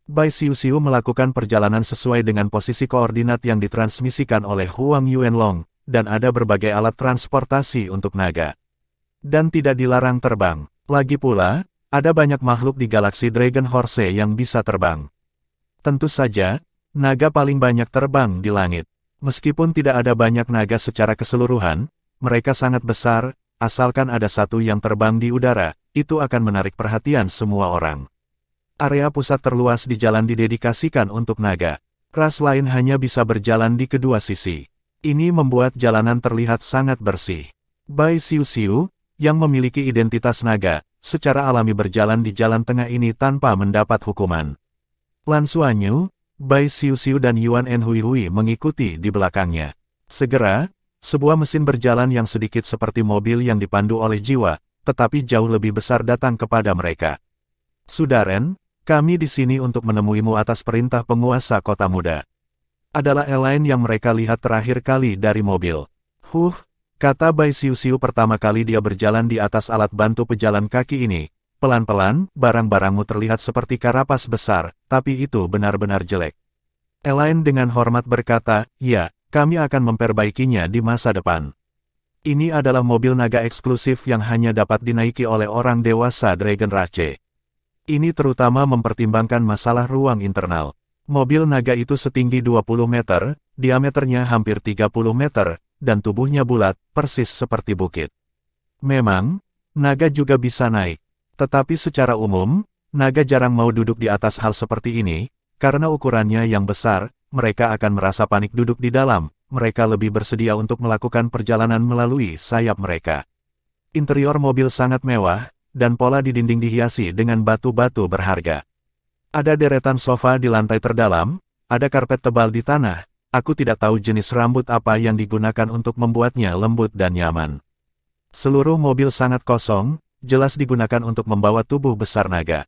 Bai Xiuxiu melakukan perjalanan sesuai dengan posisi koordinat yang ditransmisikan oleh Huang Yuanlong, dan ada berbagai alat transportasi untuk naga. Dan tidak dilarang terbang. Lagi pula, ada banyak makhluk di galaksi Dragon Horse yang bisa terbang. Tentu saja, naga paling banyak terbang di langit. Meskipun tidak ada banyak naga secara keseluruhan, mereka sangat besar, asalkan ada satu yang terbang di udara, itu akan menarik perhatian semua orang. Area pusat terluas di jalan didedikasikan untuk naga. Ras lain hanya bisa berjalan di kedua sisi. Ini membuat jalanan terlihat sangat bersih. Bai Xiuxiu, yang memiliki identitas naga, secara alami berjalan di jalan tengah ini tanpa mendapat hukuman. Lan Xuanyu, Bai Xiuxiu dan Yuan Enhui mengikuti di belakangnya. Segera, sebuah mesin berjalan yang sedikit seperti mobil yang dipandu oleh jiwa, tetapi jauh lebih besar datang kepada mereka. Sudaren, kami di sini untuk menemuimu atas perintah penguasa kota muda. Adalah airline yang mereka lihat terakhir kali dari mobil. Kata Bai Xiuxiu pertama kali dia berjalan di atas alat bantu pejalan kaki ini. Pelan-pelan, barang-barangmu terlihat seperti karapas besar, tapi itu benar-benar jelek. Elaine dengan hormat berkata, ya, kami akan memperbaikinya di masa depan. Ini adalah mobil naga eksklusif yang hanya dapat dinaiki oleh orang dewasa Dragon Rache. Ini terutama mempertimbangkan masalah ruang internal. Mobil naga itu setinggi 20 meter, diameternya hampir 30 meter, dan tubuhnya bulat, persis seperti bukit. Memang, naga juga bisa naik. Tetapi secara umum, naga jarang mau duduk di atas hal seperti ini, karena ukurannya yang besar, mereka akan merasa panik duduk di dalam, mereka lebih bersedia untuk melakukan perjalanan melalui sayap mereka. Interior mobil sangat mewah, dan pola di dinding dihiasi dengan batu-batu berharga. Ada deretan sofa di lantai terdalam, ada karpet tebal di tanah. Aku tidak tahu jenis rambut apa yang digunakan untuk membuatnya lembut dan nyaman. Seluruh mobil sangat kosong, jelas digunakan untuk membawa tubuh besar naga.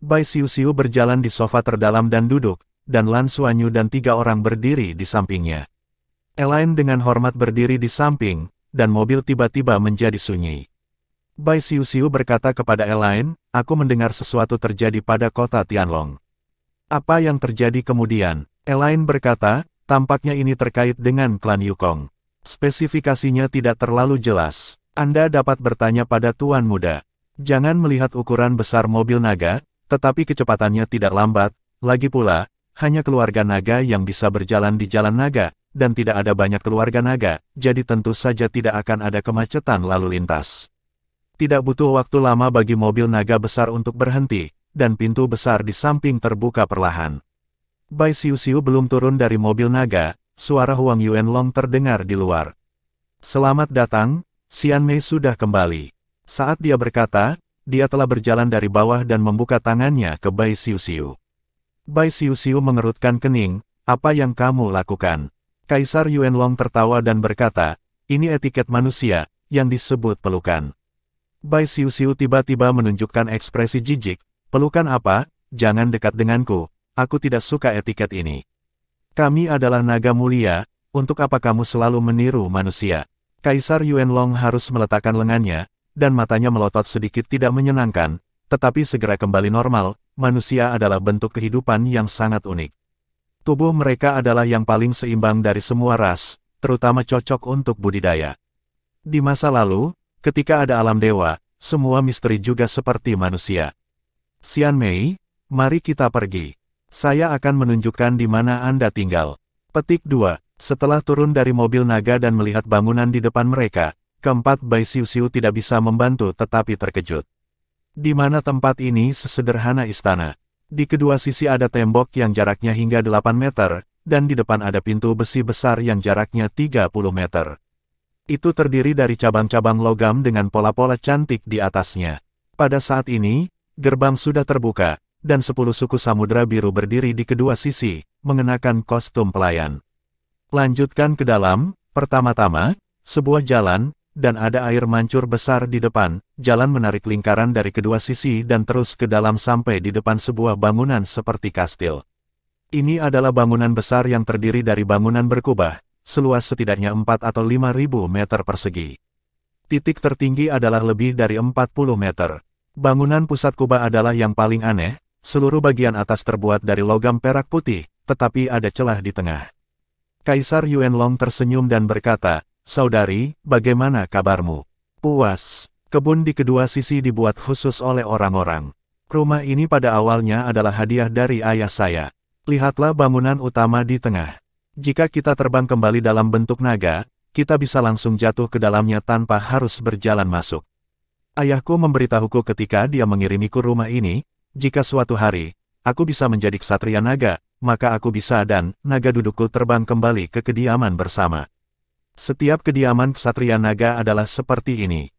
Bai Xiuxiu berjalan di sofa terdalam dan duduk, dan Lan Xuanyu dan 3 orang berdiri di sampingnya. Elaine dengan hormat berdiri di samping, dan mobil tiba-tiba menjadi sunyi. Bai Xiuxiu berkata kepada Elaine, aku mendengar sesuatu terjadi pada kota Tianlong. Apa yang terjadi kemudian? Elaine berkata, tampaknya ini terkait dengan klan Yukong. Spesifikasinya tidak terlalu jelas. Anda dapat bertanya pada Tuan Muda. Jangan melihat ukuran besar mobil naga, tetapi kecepatannya tidak lambat. Lagi pula, hanya keluarga naga yang bisa berjalan di jalan naga, dan tidak ada banyak keluarga naga, jadi tentu saja tidak akan ada kemacetan lalu lintas. Tidak butuh waktu lama bagi mobil naga besar untuk berhenti, dan pintu besar di samping terbuka perlahan. Bai Xiuxiu belum turun dari mobil naga, suara Huang Yuanlong terdengar di luar. Selamat datang, Xian Mei sudah kembali. Saat dia berkata, dia telah berjalan dari bawah dan membuka tangannya ke Bai Xiuxiu. Bai Xiuxiu mengerutkan kening, apa yang kamu lakukan? Kaisar Yuanlong tertawa dan berkata, ini etiket manusia, yang disebut pelukan. Bai Xiuxiu tiba-tiba menunjukkan ekspresi jijik, pelukan apa? Jangan dekat denganku, aku tidak suka etiket ini. Kami adalah naga mulia, untuk apa kamu selalu meniru manusia? Kaisar Yuanlong harus meletakkan lengannya, dan matanya melotot sedikit tidak menyenangkan, tetapi segera kembali normal. Manusia adalah bentuk kehidupan yang sangat unik. Tubuh mereka adalah yang paling seimbang dari semua ras, terutama cocok untuk budidaya. Di masa lalu, ketika ada alam dewa, semua misteri juga seperti manusia. Xian Mei, mari kita pergi. Saya akan menunjukkan di mana Anda tinggal. Petik 2. Setelah turun dari mobil naga dan melihat bangunan di depan mereka, keempat Bai Xiuxiu tidak bisa membantu tetapi terkejut. Di mana tempat ini sesederhana istana? Di kedua sisi ada tembok yang jaraknya hingga 8 meter, dan di depan ada pintu besi besar yang jaraknya 30 meter. Itu terdiri dari cabang-cabang logam dengan pola-pola cantik di atasnya. Pada saat ini, gerbang sudah terbuka, dan 10 suku samudera biru berdiri di kedua sisi, mengenakan kostum pelayan. Lanjutkan ke dalam, pertama-tama, sebuah jalan, dan ada air mancur besar di depan, jalan menarik lingkaran dari kedua sisi dan terus ke dalam sampai di depan sebuah bangunan seperti kastil. Ini adalah bangunan besar yang terdiri dari bangunan berkubah, seluas setidaknya 4 atau 5.000 meter persegi. Titik tertinggi adalah lebih dari 40 meter. Bangunan pusat kubah adalah yang paling aneh, seluruh bagian atas terbuat dari logam perak putih, tetapi ada celah di tengah. Kaisar Yuanlong tersenyum dan berkata, saudari, bagaimana kabarmu? Puas. Kebun di kedua sisi dibuat khusus oleh orang-orang. Rumah ini pada awalnya adalah hadiah dari ayah saya. Lihatlah bangunan utama di tengah. Jika kita terbang kembali dalam bentuk naga, kita bisa langsung jatuh ke dalamnya tanpa harus berjalan masuk. Ayahku memberitahuku ketika dia mengirimiku rumah ini, jika suatu hari, aku bisa menjadi ksatria naga, maka aku bisa dan naga dudukku terbang kembali ke kediaman bersama. Setiap kediaman ksatria naga adalah seperti ini.